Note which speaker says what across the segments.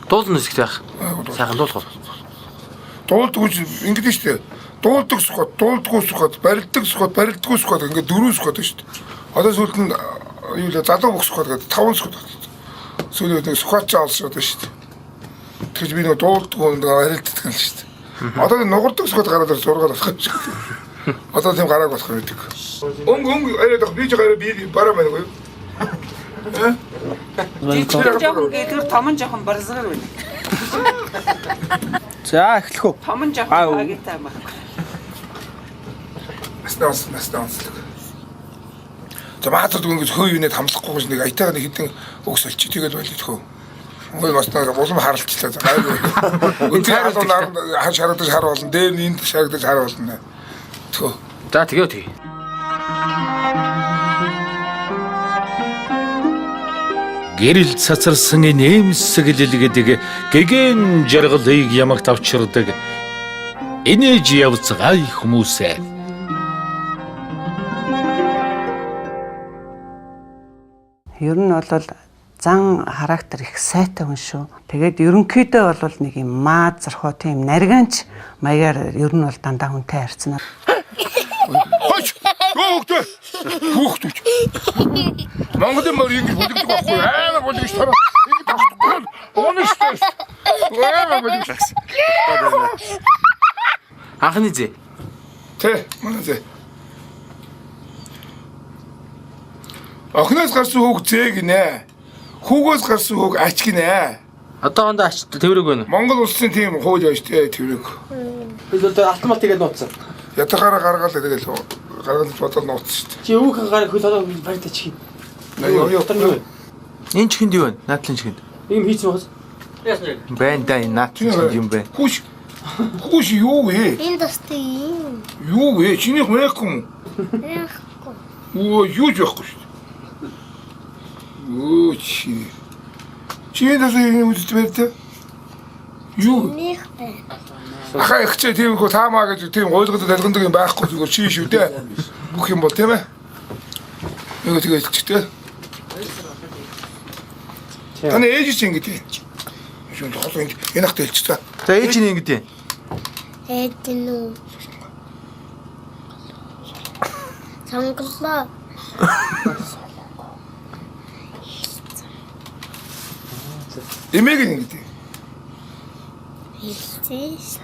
Speaker 1: Дуулна хэсэгт байх. Сайхан дуулах.
Speaker 2: Дуулдаг ингэж шүү дээ. Дуулдаг скот, дуулдаггүй скот, барилдаг скот, барилдаггүй скот ингээд 4 скот шүү дээ. Одоо сүүлд нь юу л залуу бүх скот гэдэг 5 скот. Сүүлд нэг скот чаалшаад шүү дээ. Тэгж би нэг дуулдаггүй барилддаг юм шүү дээ. Одоо нугардаг скот гараад ир зургаар болох юм шиг. Одоо тийм гарааг болох юм гэдэг. Өнгө арайдах би ч гараа би бараа байна уу?
Speaker 3: Жоохон гэдэг том жоохон барзгаар байна.
Speaker 1: За эхлэх үү.
Speaker 3: Том жоохон агитай юм байна.
Speaker 2: Настаас. За маадад ингэж хөө юунэд хамлахгүй гэж нэг аятайгаа нэг хитэн өгс олчих тэгэл байлээ хөө. Ой маснаа улам харалчлаа. Үнтэй хаш харагдаж хар болно. Дээр нь энд харагдаж хар болно. Тхөө.
Speaker 1: За тэгээ.
Speaker 4: Гэрэл цацарсан нэмсэглэлгэдэг гэгэн жаргалыг ямагт авчирдаг энэж явцгай хүмүүсээ
Speaker 3: Ер нь бол зан характер их сайтай хүн шүү. Тэгээд ерөнхийдөө бол нэг юм маа зархуу тийм нарганч маягаар ер нь бол дандаа хүнтэй харьцана.
Speaker 2: Хоч! Хөөхтэй! Хөөхтэй! Монголын мөр ингэж бүлэгдэг байхгүй аа бүлэгч тараа. Ингэ тавхгүй. Оноштой. Аа бүлэгч.
Speaker 1: Анхны зэ.
Speaker 2: Тэ, манай зэ. Охноос гарсан хүүг зээ гинэ. Хүүгөөс гарсан хүүг ач гинэ.
Speaker 1: Одоохондоо ач тэврэг байна.
Speaker 2: Монгол улсын тийм хууль байж тээ тэврэг.
Speaker 1: Би л автомат тэгээд нууцсан.
Speaker 2: Ятахаараа гаргаал тэгэл гаргалж бодол нууцсан шүү дээ.
Speaker 1: Чи өвөг гараа хөл одоо барьтаа чих. Энэ чихэнд юу вэ? Наадлын чихэнд.
Speaker 3: Ийм хийцэн бас.
Speaker 1: Байн да энэ наадлын чихэнд юм бэ?
Speaker 2: Хүүш юу вэ?
Speaker 5: Энэ тастай юм.
Speaker 2: Юу вэ? Чиний хөөхгүй.
Speaker 5: Яахгүй.
Speaker 2: Оо юу ч байхгүй шүү дээ. Оо чи. Чи энэ зүйл үздэй. Юу?
Speaker 5: Них бай.
Speaker 2: Ахаа их ч тийм хөө таамаа гэж тийм ойлгодод талгандаг юм байхгүй зүгээр чи шүү дээ. Бүх юм бол тийм ээ. Юу тэгээд ч дээ. Таны ээж чинь ингэдэг. Шүн тоолоо энэ хат хэлчихсэн.
Speaker 1: За ээж нь ингэдэг.
Speaker 5: Эдэн үү. Сонголоо.
Speaker 2: Эмээг ингэдэг.
Speaker 5: Хэлцээс.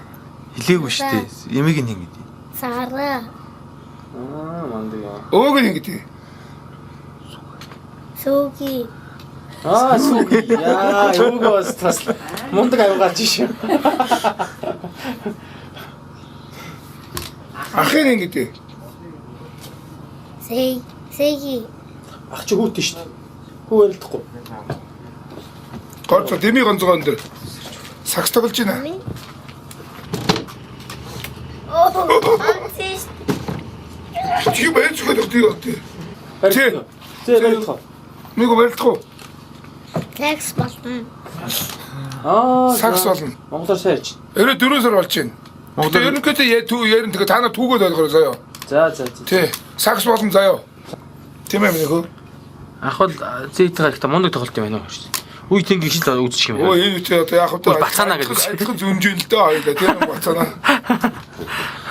Speaker 1: Хэлээгүй шүү дээ. Эмээг нь ингэдэг.
Speaker 5: Сараа.
Speaker 1: Мандаа яа.
Speaker 2: Өөг ингэдэг.
Speaker 5: Сүүги.
Speaker 1: Сүүг. Яа, өвгөөс тас. Мундаг аюугаач шүү.
Speaker 2: Ахын ингэдэг.
Speaker 5: Сэги.
Speaker 1: Ах чи хүүтэй шүү дээ. Хүү ярилдахгүй.
Speaker 2: Гооцоо дэмий гонцгоон дээр сакс тоглож байна.
Speaker 5: Антис.
Speaker 2: Чи байж байгаа гэдэг.
Speaker 1: Барилдах. Зэ барилдах.
Speaker 2: Нэг барилдах уу?
Speaker 5: Такс болно.
Speaker 2: Сакс болно.
Speaker 1: Монголоор сайрч.
Speaker 2: Ерөө 4 сар болж байна. Монголоор ерөнхийдөө ярин тэгээ та нар түүгээд ойлгоё заяа.
Speaker 1: За.
Speaker 2: Тий. Сакс болон заяа. Тийм ээ минийхөө.
Speaker 1: Ах бол зээтэйгээ ихтэй мундаг тоглолт юм байна уу шүү дээ. Үе тэнгий хэл үзчих юм
Speaker 2: Оо
Speaker 1: байна.
Speaker 2: энэ ч одоо яг хөө
Speaker 1: бацаана гэдэг.
Speaker 2: адилхан зөмжөл л дээ хоёлаа тийм бацаана.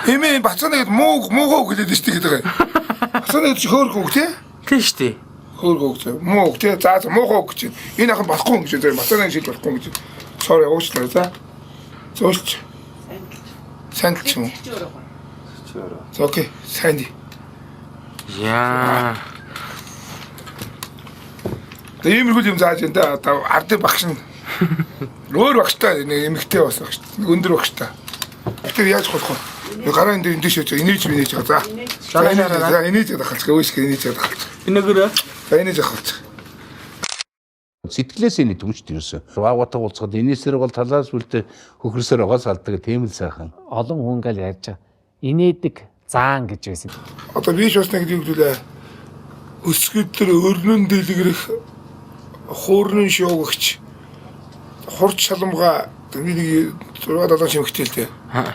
Speaker 2: Хэмээ бацаана гэдэг муугаа гэлээд штий гэдэг. Бацаана гэдэг чи хөөрхөн үг тий?
Speaker 1: Тийм шүү дээ.
Speaker 2: Хөөрхөн үг муу үг тий. За муугаа үг чинь энэ ахын болохгүй юм гэж байна. Бацаана шийдэж болохгүй гэж. Sorry уучлаа за. Зөөлч. Сандч юм. Окей, санди.
Speaker 1: Яа.
Speaker 2: Иймэрхүү юм зааж энэ одоо ардын багш нь өөр багштай нэг эмэгтэй бас багш. Өндөр багштай. Тэр яаж болох вэ? Гараа энэ дэш өчөө инээж минэж байгаа. За инээж дахалч өөсгөө инээж дахалч.
Speaker 1: Энэгээрээ.
Speaker 2: За инээж дахалч.
Speaker 6: Сэтгэлээс энэ төвчт ерөөсө. Ваагатаа уулзахад энэсэр бол талаас үлдээ хөхрөсөөр угаас алдаг тийм л сайхан.
Speaker 7: Олон хүн гал ярьж байгаа. Инээдэг заан гэж байсан.
Speaker 2: Одоо биш бас нэг юм зүйлээ. Өсгөд төр өрнөн дэлгэрэх хуурын шуугч хурц шаламга нэг 6-7 шимхтэй л дээ.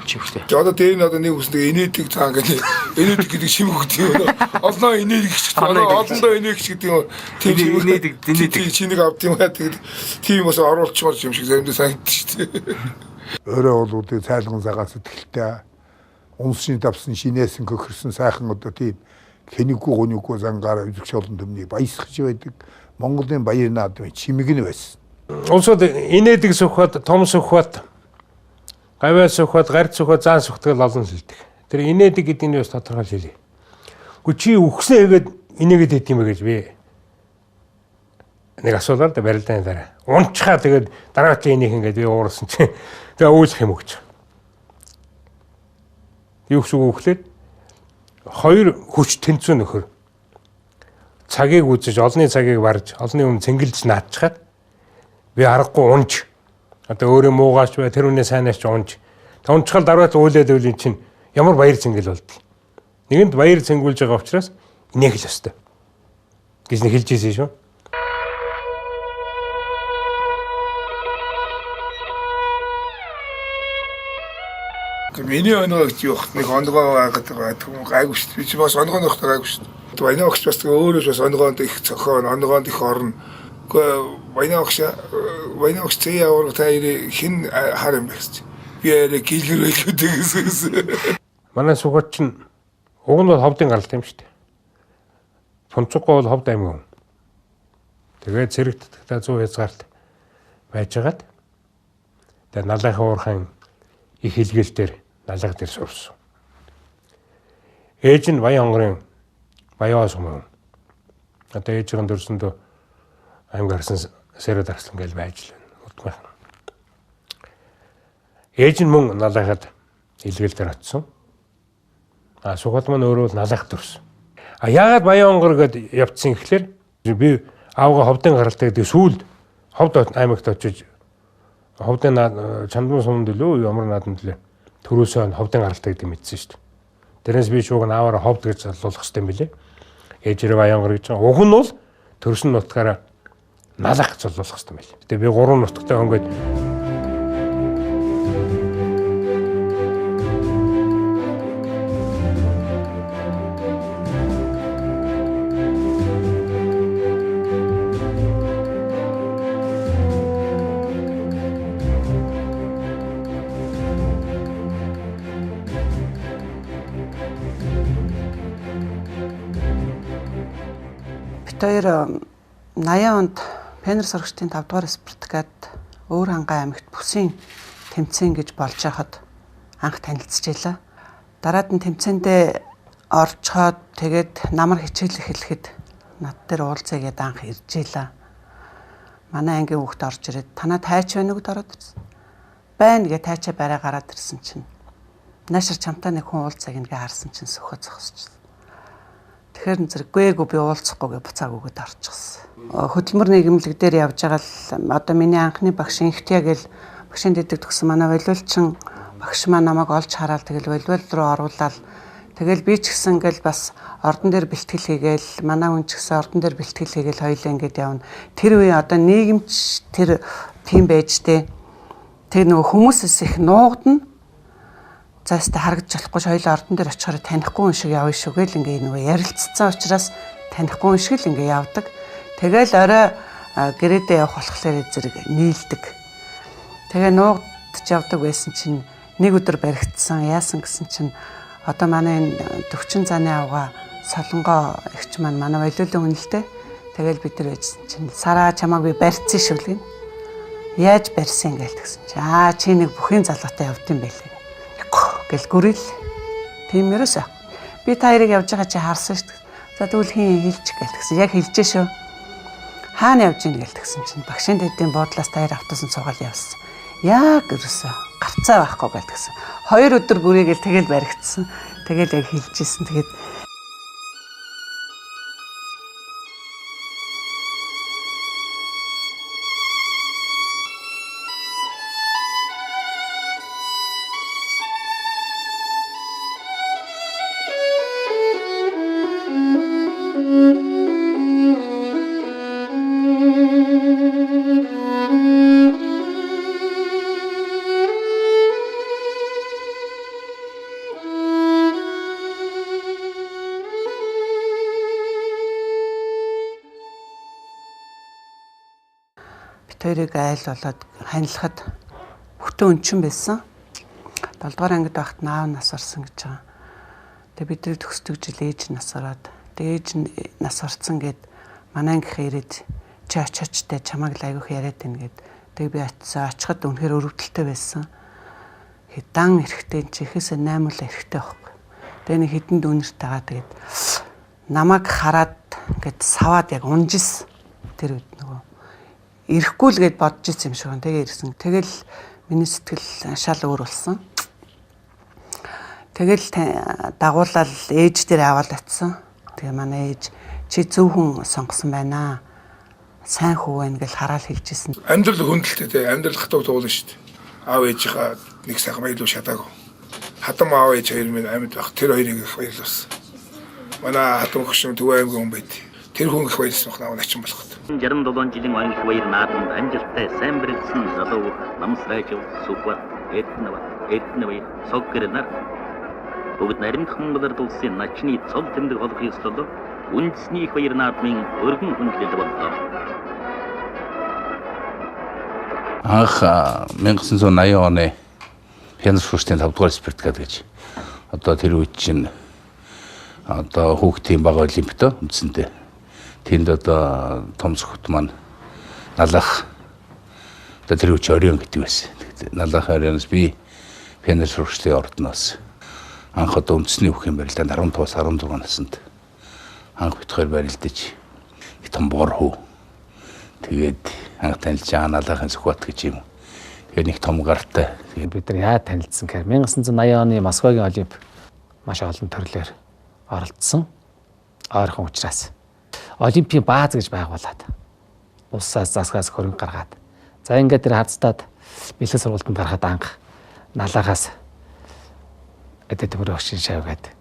Speaker 1: Чимхтэй.
Speaker 2: Тэгээ одоо дээр нь одоо нэг үстэй инээдэг цаа гэдэг. Инээдэг гэдэг шимхтэй юм. Олноо инээдэг гэж. Олондоо инээх гэдэг юм.
Speaker 1: Тийм инээдэг, динээдэг.
Speaker 2: Чинийг авд юм аа тэгээд тийм бас оруулчмаар юм шиг заримдаа санагдчих шүү дээ. Өөрөө бол үгүй цайлган цагаас тэлтэй унсын давсан шинээсэн хөхөрсөн сайхан одоо тийм хэнийггүй гоньгүй зангаар үзэгч олон төмнийг баясгаж байдаг. Монголын баяр наадмын чимэг нь байсан.
Speaker 8: Улсууд инээдэг сүхбат, том сүхбат, гавьяа сүхбат, гарц сүхбат, заан сүхбатыг олон хэлдэг. Тэр инээдэг гэдэг нь бас тодорхой хэлье. Гэхдээ чи үхснээ хийгээд инээгээд хэт юм бэ гэж би нэг асуулаа да барилдааны дараа. Унчхаа тэгээд дараагийн энийг ингээд би уурсан чи тэгээ уучлах юм өгч. Юу ч үхлээд хоёр хүч тэнцүү нөхөр цагийг үзэж олонний цагийг барж олонний өмнө цэнгэлж наачхаад би аргагүй унж одоо өөрөө муугаач бай тэр үнэ сайнаач унж тончхал дараач уйлээд үлийн чинь ямар баяр цэнгэл болдгийг нэгэнд баяр цэнгүүлж байгаа учраас инээх л ёстой гэж нэг хэлж ирсэн шүү.
Speaker 2: Миний оноо гэж юу нэг онгоо байгаа гайгүй шүү. Би ч бас онгоо нөхдөг гайгүй шүү. Баянаа огч бас өөрөө бас онгоонд их цохоо, онгоонд их орно. Гэхдээ баянаа огч зээ яваа таир хин хар юм байна. Би арай гэлгэрэл гэдэгээс.
Speaker 8: Манай сугат чинь уг нь бол ховдын гаралт юм шүү дээ. Тунцгой бол ховд аймаг. Тэгээд зэрэгтдээ 100 хязгаарт байжгаад тэгээд налахын уурхайн их хэлгээлтээр налга дээр сурсан. Ээж нь Баян хонгорын Баяа сум. Одоо ээжийн дөрсөндөө аймаг харсан сэрэ дарслан гээл байж л байна. Ээж нь мөн налахад хэлгээлтээр очсон. Сугат маань өөрөө налах дөрсөн. Яагаад Баян хонгор гэд явцсан гэхлээр би аавга ховдын гаралтай гэдэг сүүлд ховд аймагт очиж ховдын чамдмын сумд лөө ямар наадмд лээ төрөөсөө ховдын гаралтай гэдэг мэдсэн шүү дээ. Тэрнээс би шууг нааваараа ховд гэж залуулах хэрэгтэй юм билээ. Ээжрээ Баян хонгор гэж байгаа. Уг нь бол төрсөн нутгаараа налах гэж залуулах хэрэгтэй юм билээ. Тэгээ би 3 нутагтай хөнгөд
Speaker 3: хоёр 80 онд Пенер сурагчдын 5 дугаар спартакиад Өөр хангай аймагт бүсийн тэмцээн гэж болж хахад анх танилцж байлаа. Дараад нь тэмцээндээ орчхоод тэгээд намар хичээлэх хэлэхэд над дээр уулзъя гэдээ анх ирж байлаа. Манай ангийн хүүхд орж ирээд танаа тайч байна уу гэд ороод ирсэн. Байна гэ тайчаа барай гараад ирсэн чинь наашир чамтай нэг хүн уулзъя гэнгээ харсан чинь сөхөө зогсчихсон. Тэгэхээр зэрэггүй би уулзахгүй гэж буцааг өгöd орчихсон. Хөдөлмөр нийгэмлэг дээр явж байгаа л одоо миний анхны багш Инхтя гэл багшийн дэдэг төгсөн манай волейболчин багш маань намайг олж хараад тэгэл волейбол руу оруулаад тэгэл би ч гэсэн ингээл бас ордон дээр бэлтгэл хийгээл манай хүн ч гэсэн ордон дээр бэлтгэл хийгээл хоёулаа ингээд явна. Тэр үе одоо нийгэмч тэр тийм байж тээ. Тэр нөгөө хүмүүсээс их нуугдана. Заастаа харагдаж болохгүй хоёулаа ордон дээр очихоор танихгүй хүн шиг явна шүү гэл ингээ нөгөө ярилцсан учраас танихгүй хүн шиг л ингээ явдаг. Тэгэл орой гэрээдээ явах болохоор зэрэг нийлдэг. Тэгээ нуугдж явдаг байсан чинь нэг өдөр баригдсан яасан гэсэн чинь одоо манай энэ төвчин зааны авга солонгоо эгч маань манай волейболын үнэлтэй. Тэгэл бид нар байжсан чинь сараа чамааг би барьцсан шүү гэн. Яаж барьсан гээл тэгсэн чи чи нэг бүхийн залуутай явд юм байлээ. Гэл гүрэл. Тийм ерөөсөө. Би та хоёрыг явж байгаа чи харсан шүү дээ. За тэгвэл хин хэлж гээл тэгсэн. Яг хэлжээ шүү. Хаана явж ийн гээл тэгсэн чинь багшийн дэдийн буудлаас та хоёр автобусан цугаал явсан. Яг ерөөсөө гарцаа байхгүй гээл тэгсэн. 2 өдөр бүрийгэл тэгэл баригдсан. Тэгэл яг хэлжсэн. Тэгээд хоёрыг айл болоод ханилахад бүхтэн өнчин байсан. 7 дугаар ангид байхад наав нас орсон гэж байгаа. Тэгээ бидний төгсдөг жил ээж нас ороод тэгээ ээж нас орсон гэд манай ангийнхаа ирээд чи очиочтой чамайг л айгүйх яриад байна гэд тэгээ би очисон. Очиход үнэхээр өрөвдөлтөй байсан. Дан эрэхтэй чи ихээсээ 8 л эрэхтэй байхгүй. Тэгээ нэг хідэн дүүнерт байгаа тэгээд намайг хараад ингээд саваад яг унжис тэр үед нөгөө ирэхгүй л гэд бодож ирсэн юм шиг байна. Тэгээ ирсэн. Тэгэл миний сэтгэл шал өөр болсон. Тэгэл дагуулаад ээж дээр аваад очсон. Тэгээ манай ээж чи зөв хүн сонгосон байна. Сайн хүү байна гэж хараад хэлжсэн.
Speaker 2: Амьдрал хүндэлтэй те. Амьдрал хатуу туулна шүү дээ. Аав ээжийнхаа нэг сайхан баярлуу шатаагүй. Хатам аав ээж хоёр минь амьд байх. Тэр хоёрыг их баярлуулсан. Манай хатам хөшин Төв аймгийн хүн байд. Тэр хүн их баярлсан бахнаа начин болоход.
Speaker 9: 67 жилийн оюун баяр наадамд амжилттай сайн бэрэлсэн залуу намсрайжив сүхбат эднэвэ соггэрнэр бүгд наримдах Монголоор тулсан начны цол тэмдэг болох ёслол үндэсний их баяр наадмын өргөн хүндлэлд боллоо.
Speaker 6: Анх 1980 оны Пензер шүрстийн 5 дугаар спартакиад гэж одоо тэр үед чинь одоо хүүхдийн бага олимпиадо үндсэндээ тэнд одоо том зөвхт маань налах одоо тэр үуч оройн гэдэг байсан. Налах оройноос би Пензер шүрстийн ордноос анх одоо үндэсний хүүхдийн барилдаанд 15-аас 16 наснд анх битгаар барилдаж том бор хүү тэгээд анх танилж байгаа налахын Сүхбат гэж юм. Тэгээд нэг том гартай.
Speaker 7: Тэгээд бид нар яа танилцсан гэхээр 1980 оны Москвагийн олимп маш олон төрлөөр оролцсон. Ойрхон учраас олимпийн бааз гэж байгуулад улсаас засгаас хөрөнгө гаргаад за ингээд тэр хацтаад бэлэг сургалтанд гарахад анх налахаас эдэ төмөр өгшин шавгаад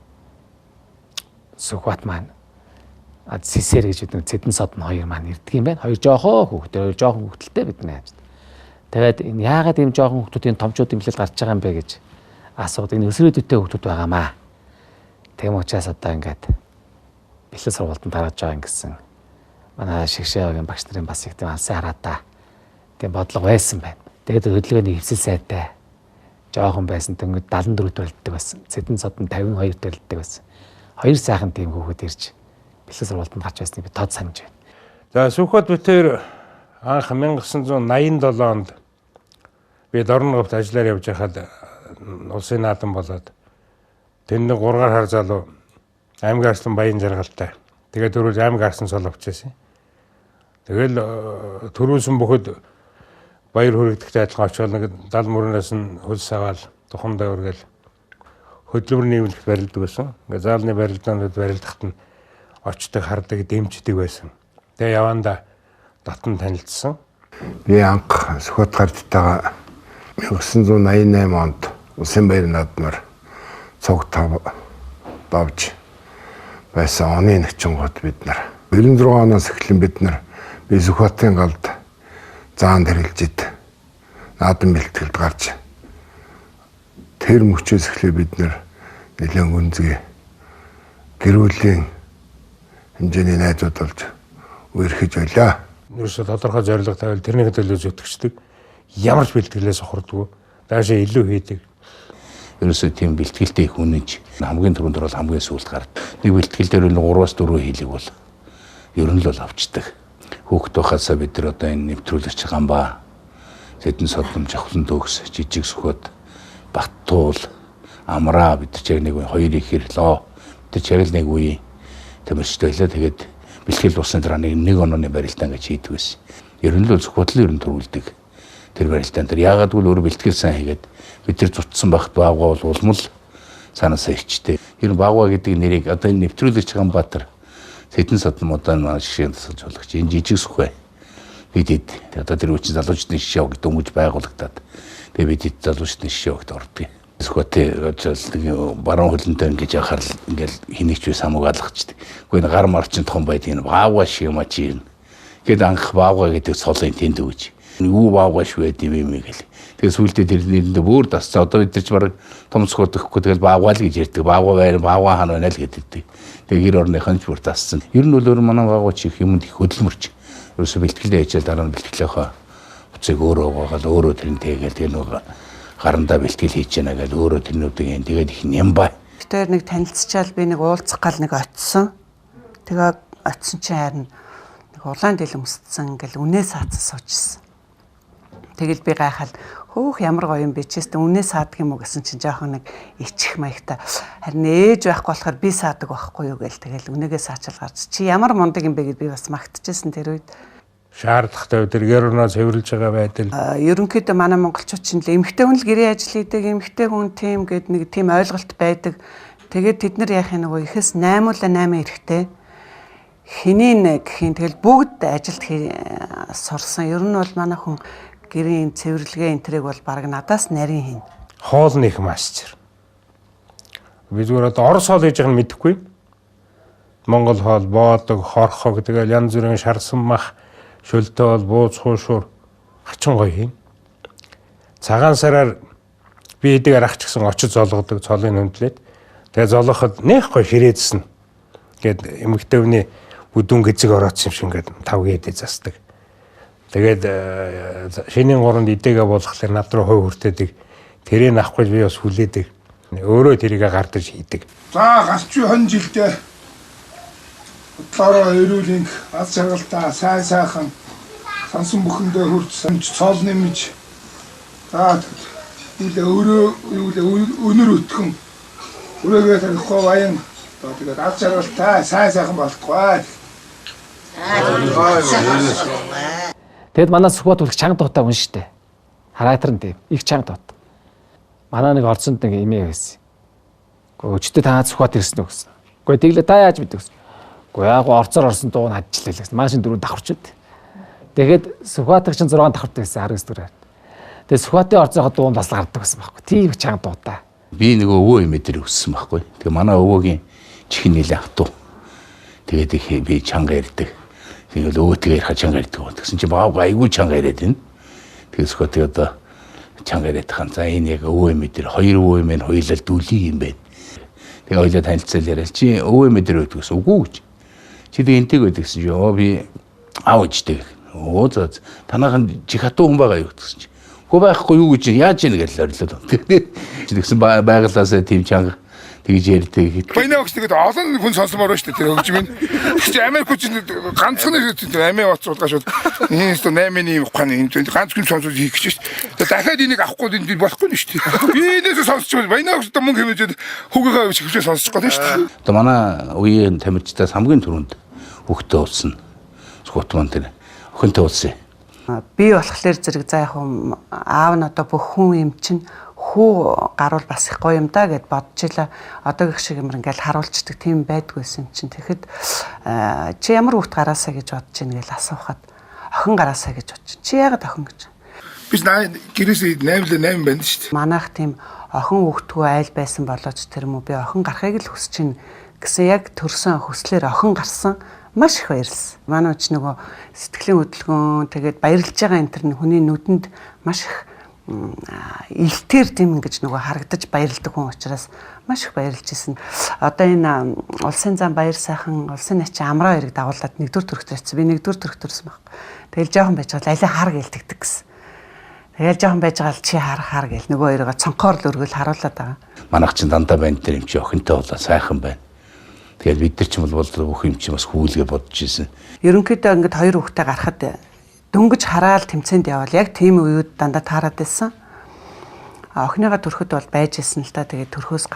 Speaker 7: Сүхбат маань Сисэр гэж бид Цэдэн содн хоёр маань ирдэг юм байна. Хоёр жоохоо хүүхдтэй, жоохон хүүхдэлтэй бид нэ. Тэгээд энэ яагаад ийм жоохон хүүхдүүдийн томчууд имлэл гарч байгаа юм бэ гэж асуудаг. Энэ өсрөөдөлтэй хүүхдүүд байгаамаа. Тэгм учраас одоо ингээд бэлэг сургалтанд гараад байгаа гэсэн манай шигшээгийн багш нарын бас их тийм алсын хараатаа тийм бодлого байсан байна. Тэгээд хөдөлгөөний хөвсөл сайтай жоохон байсан тэнгүүд 74 төлдөг байсан. Цэдэн содн 52 төлдөг байсан. Хоёр сайхан тийм хүүхэд ирж бэлэг сургалтанд гарч байсныг би тод санаж байна.
Speaker 8: За Сүхбат бүтээр анх 1987 онд би Дорноговт ажиллаар явж байхад улсын наадам болоод тэнд 3 хар залуу аймаг арслан баян жаргалтай. Тэгээд түрүүл аймаг арслан сол авчихсан. Тэгэл түрүүлсэн бүхэд баяр хүрэгдэхтэй адилхан очоод нэг 70 мөрнөөс нь хөлс аваад тухамдаа өргөл хөдөлмөрийн нийлэлд барилдаг байсан. Ингээ заалны барилдаанд барилдахад нь очдог хардаг дэмждэг байсан. Тэгээ яванда татан танилцсан.
Speaker 10: Би анх Сүхбат гардтайгаа 1988 онд улсын баяр наадмаар цог давж байсан оны нэгчингод бид нар 96 оноос эхлэн бид нар би Сүхбатын галд заан тэрэлжид наадам бэлтгэлд гарч тэр мөчөөс эхлээ бид нар нэлээд гүнзгий гэрүүлийн хэмжээний найзууд болж үерхэж байлаа.
Speaker 8: Ерөөсө тодорхой зорилго тавил тэрний төлөө зүтгэждэг. Ямар ч бэлтгэлээс ухардгүй. Даашаа илүү хийдэг.
Speaker 6: Ерөөсө тийм бэлтгэлтэй их үнэнч хамгийн түрүүнд бол хамгийн сүүлд гард. Нэг бэлтгэл дээр нь 3-аас 4 хийлэг бол ер нь л авчдаг. Хүүхэд байхасаа бид нар одоо энэ нэвтрүүлэгч Гамбаа, Цэдэн содн, Жавхлан төгс, Жижиг Сүхбат, Баттуул, Амраа бид ч яг нэг хоёр их ирлээ. Бид ч яг л нэг үе тэмэрчтэй байлаа. Тэгээд бэлтгэл усны дараа нэг онооны барилдаан гэж хийдэг байсан. Ер нь л Сүхбат л ер нь төрүүлдэг. Тэр барилдаан дээр яагаад гэвэл өөр бэлтгэл сайн хийгээд бид тэр зутсан багт баагаа бол улмал санаасаа ичтэй. Ер нь баагаа гэдэг нэрийг одоо энэ нэвтрүүлэгч Ганбаатар Цэдэн содн модон маань шишээнд тасалж болгож энэ Жижиг Сүхбат бидэд одоо тэр үучин залуучдын шишээ өгд дөнгөж байгуулагдаад тэгээ бидэд залуучдын шишээ өгд ордгийг. Сүхбатын баруун хөлөнтэй ингэж яхаар ингээл хинэгч байсан хамгаалгачд. Гэхдээ энэ гар марчин том байд энэ баавга шиг маа чинь. Гэт анх баавга гэдэг солын тэнд өгч. Юу баавга шүү гэдэм юм гэл. Тэгээ сүултээ тэр нэрэндээ бүр тасцаа одоо бид нар ч бараг том Сүхбат өгөхгүй тэгэл баавга л гэж ярьдаг. Баавга байр баавга хаана байна л гэдэг. Тэгээ гэр орныхан ч бүр тасцсан. Ер нь бол өөр манай баавга чих юмд их хөдөлмөрч. Ерөөсө бэлтгэлээ хийжэл дараа нь бэлтгэлийнхаа хувцсыг өөрөө угаагаад өөрөө тэрэн тэгээд тэгээ нөгөө гарандаа бэлтгэл хийж яана гэдэг өөрөө тэрнүүдийг тэгээд их нямбай.
Speaker 3: Бид хоёр нэг танилцчаал би нэг уулзах гал нэг очисон. Тэгээ очисон чинь харин нэг улаан дэл өмсдсөн ингээл үнээ саацсан суужсэн. Тэгэл би гайхаад хөөх ямар гоё юм бэ ч гэсэн үнээ саадаг юм уу гэсэн чинь жоохон нэг ичих маягтай. Харин ээж байхгүй болохоор би саадаг байхгүй юу гээл тэгэл үнээгээ саачаал гарч чи ямар мундаг юм бэ гэд би бас магтчихсэн тэр үед.
Speaker 8: Шаардлагатай өдөр гэрноо цэвэрлж байгаа байдал.
Speaker 3: Ерөнхийдөө манай монголчууд чинь л эмэгтэй хүн л гэрээ ажил хийдэг, эмэгтэй хүн тийм гэд нэг тийм ойлголт байдаг. Тэгээд тэд нар яах юм нөгөө ихэс 8-8 эрэхтэй. Хэний гэхийн тэгэл бүгд ажилд сурсан. Ер нь бол манай хүн гэрийн цэвэрлэгээ энтрийг бол баг надаас нарийн хийн.
Speaker 8: Хоол нэх мастер. Би зүгээр одоо орос хоол хийж байгааг нь мэдэхгүй. Монгол хоол боодог, хорхог тэгэл янз бүрийн шарсан мах, шөлтөө бол бууз хуушуур хачин гоё юм. Цагаан сараар би эдгээр ах ч гэсэн очиж золгодог, цолын хөндлөөд. Тэгээ золгоход нэх гоё ширээдсэн. Гэт эмэгтэй хүний бүдүүн гэзэг ороодсон юм шиг ингээд 5 гээдээ засдаг. Тэгээд шинийн 3-нд идэгээ болгохлоор над руу хой хүртээдэг. Тэрийг авах гэж би бас хүлээдэг. Өөрөө тэрийг гардаж хийдэг.
Speaker 2: За гарч хон жилдээ бодлороо өрүүлэн аз жаргалтай сайн сайхан сансан бүхэндээ хурц санч цоол нэмж за өнөр өтгөн өрөөгөө тарихгүй баян тэгээд аз жаргалтай сайн сайхан болтугай.
Speaker 7: Тэгэд манай Сүхбаат үлх чанга дуутай хүн штэ. Характер нь тийм. Их чанга дуут. Манай нэг орцонд нэг эмээ байсан. Гэхдээ өчтөө танаа Сүхбаат ирсэн үү гэсэн. Гэхдээ тэглээ та яаж мэдв гэсэн. Гэхдээ яг орцоор орсон дуу нь ажиллаа гэсэн. Маш дөрөв давхарчуд. Тэгэхэд Сүхбаатыг чинь 6 давхардаг гэсэн 19 дүрээр. Тэгээд Сүхбаатын орцоохоо дуу нь бас гардаг гэсэн байхгүй. Тийм чанга дуутай.
Speaker 6: Би нөгөө өвөө эмээ дээр өссөн байхгүй. Тэгээ манай өвөөгийн чихэн нэлээ хатуу. Тэгээд их би чанга ярьдаг. Тэгээд өвөөтэйгээ ярих чанга ярьдаг. Тэгсэн чинь баав айгүй чанга яриад байна. Тэгээд Сүхбаатыг одоо чанга яриад хаан. За энэ яг өвөө эмээ дээр хоёр өвөө эмээ нь хоёулаа дүүли юм байна. Тэгээ хоёулаа танилцал яриад чи өвөө эмээ дээр байдаг гэсэн үгүй гэж. Чи тэг энтэйг байдаг гэсэн чи би аавчдаг. Оо за танаахан чих хатуу хүн байгаа юу гэсэн чи. Хөө байхгүй юу гэж яаж ийн гэж орилоо. Тэгсэн байгалаасаа тийм чанга тэгж ярьдаг.
Speaker 2: Баянаагч тэгээд олон хүн сонсомоор байна шүү дээ тэр хөгжмийн. Чи Америкч ганцхан амиа уцруулгаа шууд. Энэ ч 8-ны ухааны энэ ганц хүн сонсож хийх гэж шүү дээ. Дахиад энийг авахгүй энэ болохгүй нь шүү дээ. Би энэс сонсож байна. Баянаагч мөнгө хэмжээд хүүгийнхээ хөвчөө сонсож байгаа шүү дээ.
Speaker 6: Одоо манай үеийн тамирчдаас хамгийн түрүүнд хөвгтөө уулсан. Сүхбаат маань тэр охинтой уулсан.
Speaker 3: Би болохоор зэрэг за яг аав нь одоо бүх хүн юм чинь хүү гаруул бас их гоё юм да гэд бодчихлаа. Одоо гэх шиг юмэр ингээл харуулцдаг тийм байдгүйсэн чинь тэгэхэд чи ямар хүүхд гараасаа гэж бодож ийн гэж асуухад охин гараасаа гэж бодож. Чи яагаад охин гэж?
Speaker 2: Бид гэрээсээ 8-8 байна шүү дээ.
Speaker 3: Манайх тийм охин хүүхдгүй айл байсан болооч тэр юм уу би охин гарахыг л хүсэж чинь гэсэн яг төрсөн хүслээр охин гарсан. Маш их баярлсан. Манай ч нөгөө сэтгэлийн хөдөлгөөн тэгээд баярлж байгаа энэ төр хүний нүдэнд маш их илтээр тийм ингэж нөгөө харагдаж баярлдаг хүн учраас маш их баярлж исэн. Одоо энэ улсын зам баяр сайхан улсын начин амраа хэрэг дагуулад 1-р төрөгт очив. Би 1-р төрөгт төрсөн баг. Тэгэл жоохон байж байгаа алей хар гэлтэгдэг гэсэн. Тэгэл жоохон байж байгаа чи хар гэл нөгөө хоёроо цонхоор л өргөл харуулад байгаа.
Speaker 6: Манайх чинь дандаа байна тэр юм чи охинтой болоо сайхан байна. Тэгээд бид нар ч юм бол бүх юм чи бас хүлгээ бодож ирсэн.
Speaker 3: Ерөнхийдөө ингээд хоёр хүүхдээ гарахад дөнгөж хараал тэмцээнд явал яг тийм үед дандаа таарад байсан. Охиныгаа төрөхөд бол байж исэн л та тэгээд төрхөөс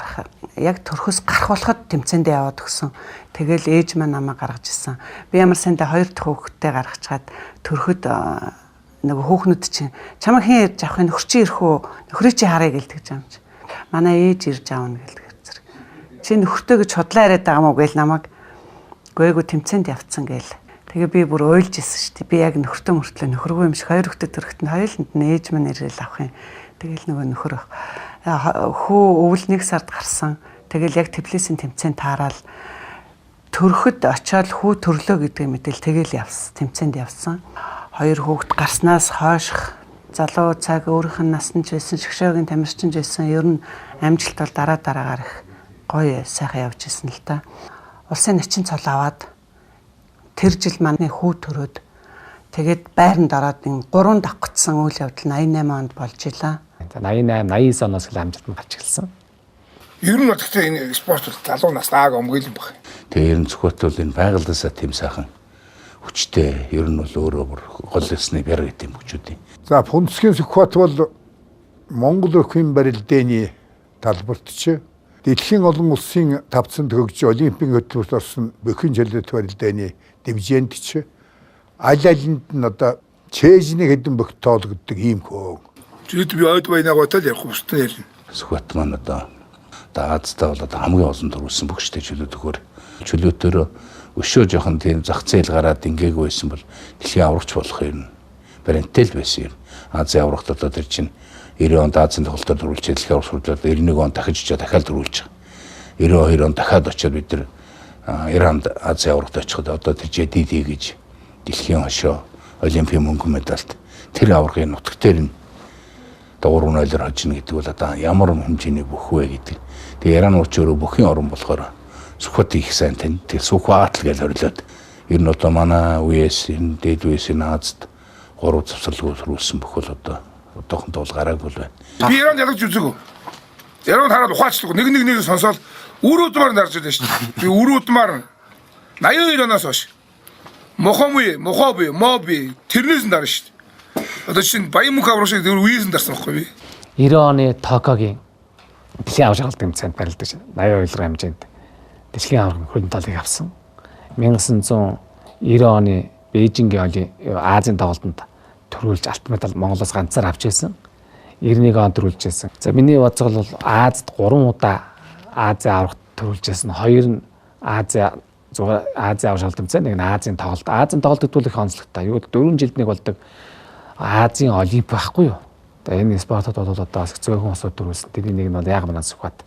Speaker 3: гарах болоход тэмцээндээ яваад өгсөн. Тэгэл ээж маань намайг гаргаж ирсэн. Би ямар сандаа 2 дахь хүүхдээ гаргачаад төрөхөд нөгөө хүүхнүүд чинь чамайг хэн ирж авах вэ? Нөхөр чи ирэх үү? Нөхрөө чи харъя гэлдэг юм чи. Манай ээж ирж аавна гэлдэг. Чи нөхөртөө гэж худлаа яриад байгаа мó гээл намайг гээгүй тэмцээнд явцсан гээл. Тэгээ би бүр ойлж исэн шүү дээ. Би яг нөхөртөө мөртлөө нөхөргүй юм шиг 2 хүүхдээ төрөхт нь хоёуланд нь ээж маань ирэл авах юм. Тэгэл нөгөө нөхөр хүү өвөл 1 сард гарсан. Тэгэл яг Тбилисийн тэмцээнд таарал төрөхөд очиод хүү төрлөө гэдэг мэдээл тэгэл явсан. Тэмцээнд явсан. 2 хүүхд гарснаас хойших залуу цаг өөрийнх нь насны ч байсан, шгшөөгийн тамирчин ч байсан. Ер нь амжилт бол дараагаар их гоё сайхан явж исэн л та. Улсын начин цол аваад тэр жил манай хүү төрөөд Тэгээд байранд ороод 3 давхцсан үйл явдал 88 онд болж илаа.
Speaker 7: 88 89 оноос л амжилт нь гарч ирсэн.
Speaker 2: Ер нь бол гэхдээ энэ спорт бол залуу нас аагаа өмгөөлөн баг.
Speaker 6: Тэгээ ер нь зөвхөн бол энэ байгальдаасаа тийм сайхан хүчтэй ер нь бол өөрөө бүр гол ёсны бэр гэдэг юм хүчүүдийн.
Speaker 11: За Фунтсгийн сүхбат бол Монгол өхийн барилдааний талбарт ч дэлхийн олон улсын тавцанд хөгжиж олимпийн хөтөлбөрт орсон бүхэн чөлөөт барилдааны дивизионд ч аль алинд нь одоо чэйжний хэдэн бүх тоологддог ийм хөөн.
Speaker 2: Жид би ойд байнаагатай л ярих хүссэн ярина.
Speaker 6: Сүхбат маань одоо Азтай бол одоо хамгийн олон төрүүлсэн бүгштэй чөлөөтөөр чөлөөтөөр өшөө жоохон тийм зах зээл гараад ингээгүй байсан бол дэлхийн аврагч болох юм. Баримттай л байсан юм. Азийн аврагт одоо тэр чинь 90 онд Азийн тоглолтод төрүүлж дэлхийн аврагч хурлаад 91 онд дахиж очиод дахиад төрүүлж байгаа. 92 онд дахиад очиод бид нар Иранд Азийн аврагт очиход одоо тэр JDD гэж дэлхийн хошоо олимпийн мөнгөн медальт тэр аврагын нутагтэр нь дагуур нойлоор хожно гэдэг бол одоо ямар хэмжээний бүх вэ гэдэг. Тэгээ Иран ууч өөрөө бүхийн орн болохоор сүхбат их сайн тань. Тэгээ сүхбат л гэж хорлоод ер нь одоо манай үеэс энэ дээд үеэсийн Азад 3 завсралгүй төрүүлсэн бүх бол одоо одоохон бол гараагүй байна.
Speaker 2: Би Иран ялгаж үзээгөө. Иран хараад ухаачдаг. Нэг сонсоод өрөөдмаар нарж байлаа шүү дээ. Би өрөөдмаар 82 оноос хойш Моби тэрнээс нь дарна шүү дээ. Одоо чинь Баян мөнх аврах шиг үеэс нь дарсан байхгүй би.
Speaker 7: 90 оны Токиогийн дэлхийн аврах шалгалт тэмцээнд барилдаж 82 хэмжээнд дэлхийн аврах хөрөн талыг авсан. 1990 оны Бээжингийн Азийн тоглолтод төрүүлж алтан медаль Монголоос ганцаар авч ирсэн. 91 онд төрүүлж ирсэн. За миний боцгол бол Азид 3 удаа Азийн аврагт төрүүлж ирсэн. 2 нь Азийн аврах шалгалт тэмцээн, нэг нь Азийн тоглолт. Азийн тоглолт гэвэл их онцлогтой. Юу 4 жилд нэг болдог Азийн олимп байхгүй юу? Одоо энэ спортод бол одоо бас зөөхөн усууд төрүүлсэн. Тэрний нэг нь бол яг манай сүхбат.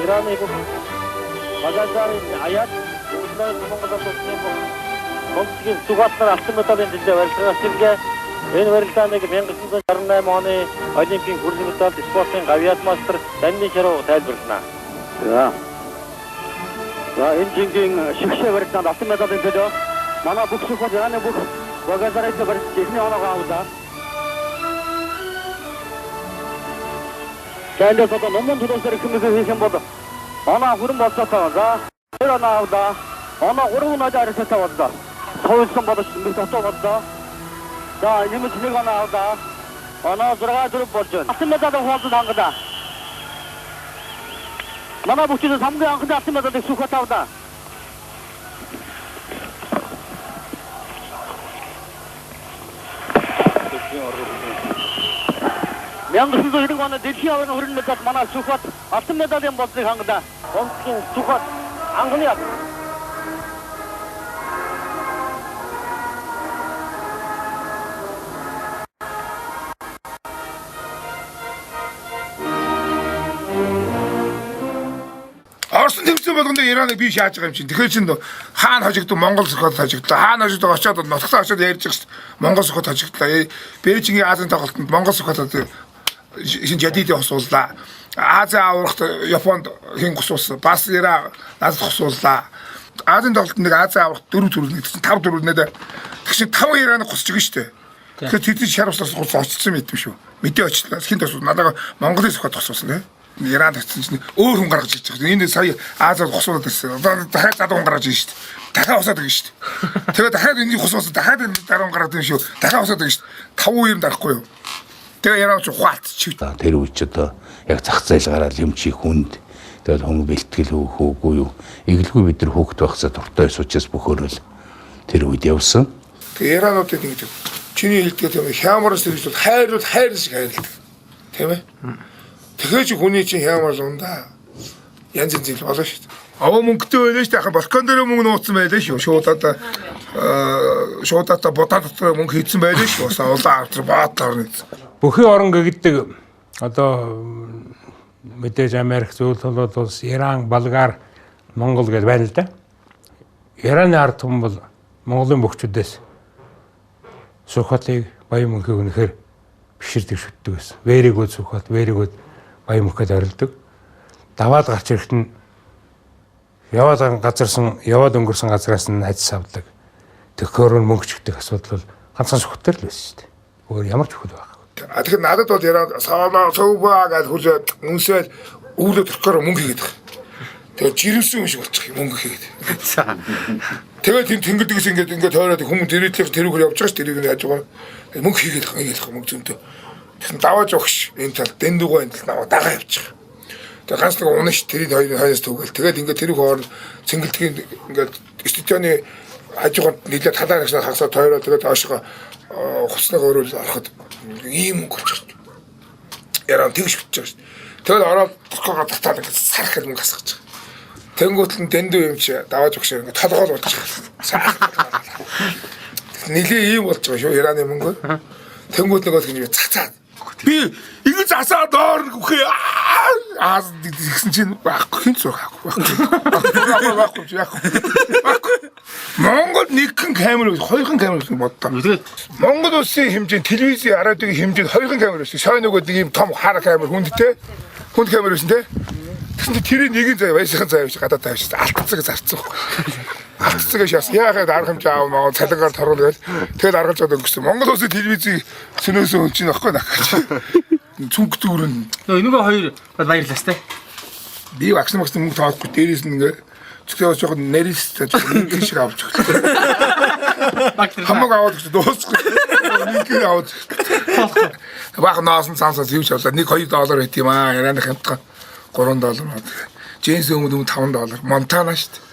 Speaker 12: Ираны Магазарын аяд Монголд Фунтсгийн сүхбатаар алтан медалийн дэндээ барилдагаас иргээ. Энэ барилдааныг 1968 оны олимпийн хөрөнгө медаль спортын гавьяат мастер Данны Шаруу тайлбарлана. За энэ жингийн шигшээ барилдаанд алтан медалийн төлөө манай бүх сүхбат Ираны бүх Магазарыг барилдаж эхний оноогоо авлаа. Тэндээс одоо номон төлөөсөр хүмүүс хийх юм бол оноо хүрэн болцоо. За 2 оноо авлаа. Оноо 3 оноо зарцтай боллоо. Тойлсон бодож нэг дотоо боллоо. За нэмж 1 оноо авлаа. Оноо 6 4 болж байна. Алтан медаль хуалцад хангалаа. Манай бүхчээс хамгийн анхны алтан медалийг сүхбат авлаа. Мянган зүйл гоо дэлхийн аврагын хөрөнгө медаль манай сүхбат алтан медалийн болцыг хангалаа. Фунтсгийн сүхбат анхны
Speaker 2: Орсон тэмцээн болгонд Ираныг би шааж байгаа юм чинь. Тэгэхээр чинь хаана хожигдсон Монгол сүхбат хожигдлаа. Хаана хожигдсон очоод нутагтаа очоод ярьж байгаа шүү дээ. Монгол сүхбат хожигдлаа. Бээжингийн Азийн тоглолтод Монгол сүхбат шинэ JDD хосууллаа. Азийн аврагт Японд хэн гусуулсан. Бас Иран надад хосууллаа. Азийн тоглолтод нэг Азийн аврагт 4 төрүүлнэ гэсэн 5 төрүүлнэ. Тэгшин 5 Ираныг гусчих нь шүү дээ. Тэгэхээр тэдний шаруулсаас гус очсон мэт юм шүү. Мэдээ очлаа. Хин тосууд надад Монголын сүхбат хосуулсан тийм. Иран тавьсан чинь өөр хүн гаргаж ирж байгаа. Энэ сая Азиад гусуулаад байсан. Дахиад зад хүн гаргаж ирж шүү дээ. Дахиад усаад байгаа шүү дээ. Тэгээд дахиад энэ гусуулсан дахиад энэ дараа хүн гараад ирж шүү. Дахиад усаад байгаа шүү дээ. 5 2 дарахгүй юу? Тэгээ Иран ч ухаалцчих.
Speaker 6: Тэр үуч одоо яг зах зээл гараад юм чи хүнд тэгээд хүн бэлтгэл хөөгүй юу. Эглгүй бид нар хөөхт байхсаа дуртай суучаас бөхөөрөл тэр үед явсан.
Speaker 2: Тэгээ Иранууд гэдэг чиний хэлдэг юм хямараас ирж бол хайр шиг хайрладаг. Тийм ээ? Тэгэхээр чи хүний чинь хямаар ундаа янз янз зүйл болоо шүү дээ. Аваа мөнгөтэй байлаа шүү дээ. Ахын балкон дээр мөнгө нууцсан байлаа шүү. Шуудаа бодаад мөнгө хийсэн байлаа шүү. Бас улаан авдар баадлаар нэг.
Speaker 8: Бүхий орн гэдэг одоо мэдээж Америк, Зөвлөлт улс, Иран, Болгар, Монгол гэж байна л да. Ираны ард түмэн бол Монголын бөхчүүдээс сүхбатыг баян мөнхийг үнэхээр биширдэг шүтдэг байсан. Вэригүүд сүхбат, вэригүүд баян мөнхөд орилдог. Даваад гарч ирэхэд нь яваад өнгөрсөн газраас нь хадис авдаг. Төхөөрөөр мөнгө чигдэг асуудал бол ганцхан Сүхбатээр л байсан шүү дээ. Өөр ямар ч хөл байхгүй.
Speaker 2: Тэгэхээр надад бол яриад саалаа цовбаа гэж хүлээд үнсэл өвлөд төрхөөр мөнгө хийгээд байгаа. Тэгээд жирэмсэн юм шиг болчих юм мөнгө хийгээд. Тэгээд тэнгэрдэгс ингээд тойроод хүмүүс тэрүүгээр явж байгаа ш тэрийг нь яаж байгаа. Мөнгө хийгээд байгаа мөнгө зөнтөө. Тэгэхээр давааж өгш энэ тал дэндүүгөө энэ тал наваа дагаа явчих. Тэгээд ганц нэг унаш тэрийг хоёроос төгөл. Тэгээд ингээд тэрүүг хооронд цэнгэлдгийн ингээд студионы хажуугаар нийлээд талаар хагасаа тойроод тэгээд доошоо хуцныг өөрөөр ороход ийм мөнгө болчих. Яран тэгш битж байгаа ш. Тэгээд ороод тоххоо татаад ингээд сарах мөнгө хасгаж байгаа. Тэнгүүт нь дэндүү юм чи давааж өгш ингээд толгоол болж байгаа. Нилийн ийм болж байгаа шүү Ираны мөнгө. Тэнгүүт нөгөөс ингэж цацаад би ингэ засаа доор гүхээ аа гэсэн чинь байхгүй хин цог байхгүй яг Монгол нэгэн камер хоёрхан камер гэсэн боддоо. Монгол улсын хэмжээнд телевизийн радиогийн хэмжээнд хоёрхан камер байсан. Шой нөгөөд нэг юм том хар камер хүнд камер байсан те. Тэгсэн чинь тэрийг нэгэн заяа байшинхан заяа биш гадаад тавьчихсан. Алтцаг зарцсан. Алтцаг шаас яагаад арга хэмжээ аав маа цалингаар торуул гээл. Тэгэл аргалж байгаа өнгөсөн. Монгол улсын телевизийн сөнөөсөн хүн чинь аахгүй нах. Цүнх дүүрэн.
Speaker 1: Энэгээ хоёр баярлалаа сте.
Speaker 2: Би вакцин мөнгө таахгүй дээрээс нь ингээ зөвхөн жоохон нэрээс нэг шиг авч өглөө. Хамаг аваад гэж дуусахгүй. Нэг аваад. Баах наасан цаасаа зэвч авлаа. $1-2 байт юм аа. Ярианы хямдхан $3. Джейнс өмнө $5. Монтана шүү дээ.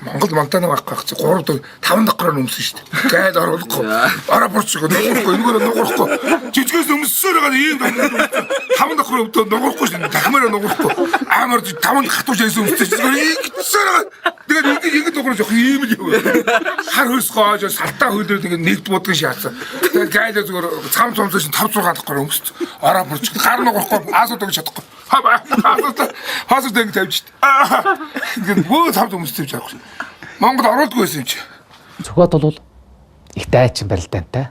Speaker 2: Монгол Монтана байхгүй чи 3 5 дакраар өмсөн шүү дээ. Гайл оруулахгүй. Ороо бурчгүй нуурахгүй энэгээр нуурахгүй. Жижигээс өмсөөр байгаа ийм 5 дакраар өвдөө нуурахгүй шүү дээ. Дахмаар нуурахгүй. Амар 5 хатууж яйсэн өмсөж ингэсээр байгаа. Тэгээд ингэ нуурж явах ийм л юм. Хар хөлс гоож салтаа хөлрөөд ингэ нэгд будган шаацсан. Тэгээд гайл зүгээр цам цомцоо шин 5 6 дакраар өмсөж. Ороо бурчгүй гар нуурахгүй аасууд өгч чадахгүй. Хасууд ингэ тавьж шүү дээ. Ингэ бөө цамд өмсөж чадахгүй. Монгол оруулдгүй байсан юм чи.
Speaker 7: Сүхбат бол их дайчин барилдаантай.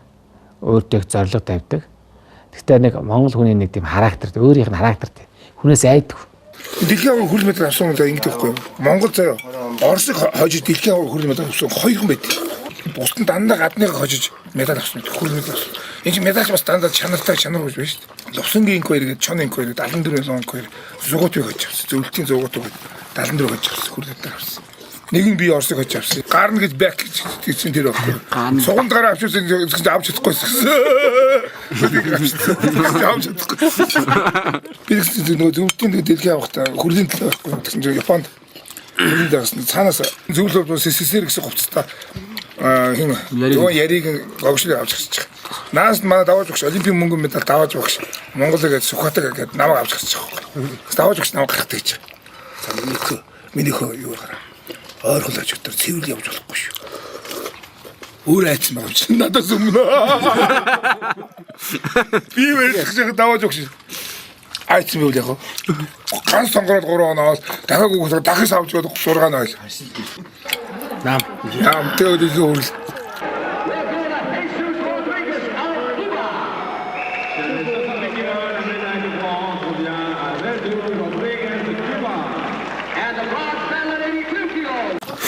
Speaker 7: Өөртөө их зориг тавьдаг. Гэхдээ нэг монгол хүний нэг тийм характерт өөрийнх нь характерт хүнээс айдаг. Дэлхийн
Speaker 2: хөрөл метр авсан удаа ингэдэг байхгүй юу? Монгол заяа Оросыг хожиж дэлхийн хөрөл метр авсан хоёрхан байд. Бусд нь дандаа гадныг хожиж медаль авсан хөрөл метр авсан. Энэ медаль бас дандаа чанартай чанар гэж байна шүү дээ. Лувсангийн инквайр гэдэг чон инквайр 74 он инквайр зугуут өгч авсан. Зөвлөлтийн зугуут өгч 74 өгч авсан хөрөл метр авсан. Нэг нь би Оросыг хожиж авсан. Гарна гэж бэк гэсэн тэр байхгүй. Суганд гараа авчихсан гэж авч чадахгүй. Авч чадахгүй. Би нөгөө зөвлөлтийн дэлхийн авахтаа хөрлийн төлөө байхгүй. Тэгсэн чинь Японд хөрлийн дагсан цаанаас зөвлөлт СССР гэсэн хувцастай хин яриг гогшлыг авч ирчих. Наас манай давааж өгч олимпийн мөнгөн медаль давааж өгч Монголыг гэж Сүхбатыг гэж намайг авч ирчих. Давааж өгч намайг гаргах гэж. Минийхөө юу гараа. Ойрхолж өтөр цэвэр явж болохгүй шүү. Өөр айцсан байгаа чинь надаас өмнө. Би мэрэгч давааж өгч. Айцсан байвал яг. Ганц сонгороод 3 оноос дахиад үгүйс дахиж авч явах 6 он ойл. Нам тэгээд зөвл.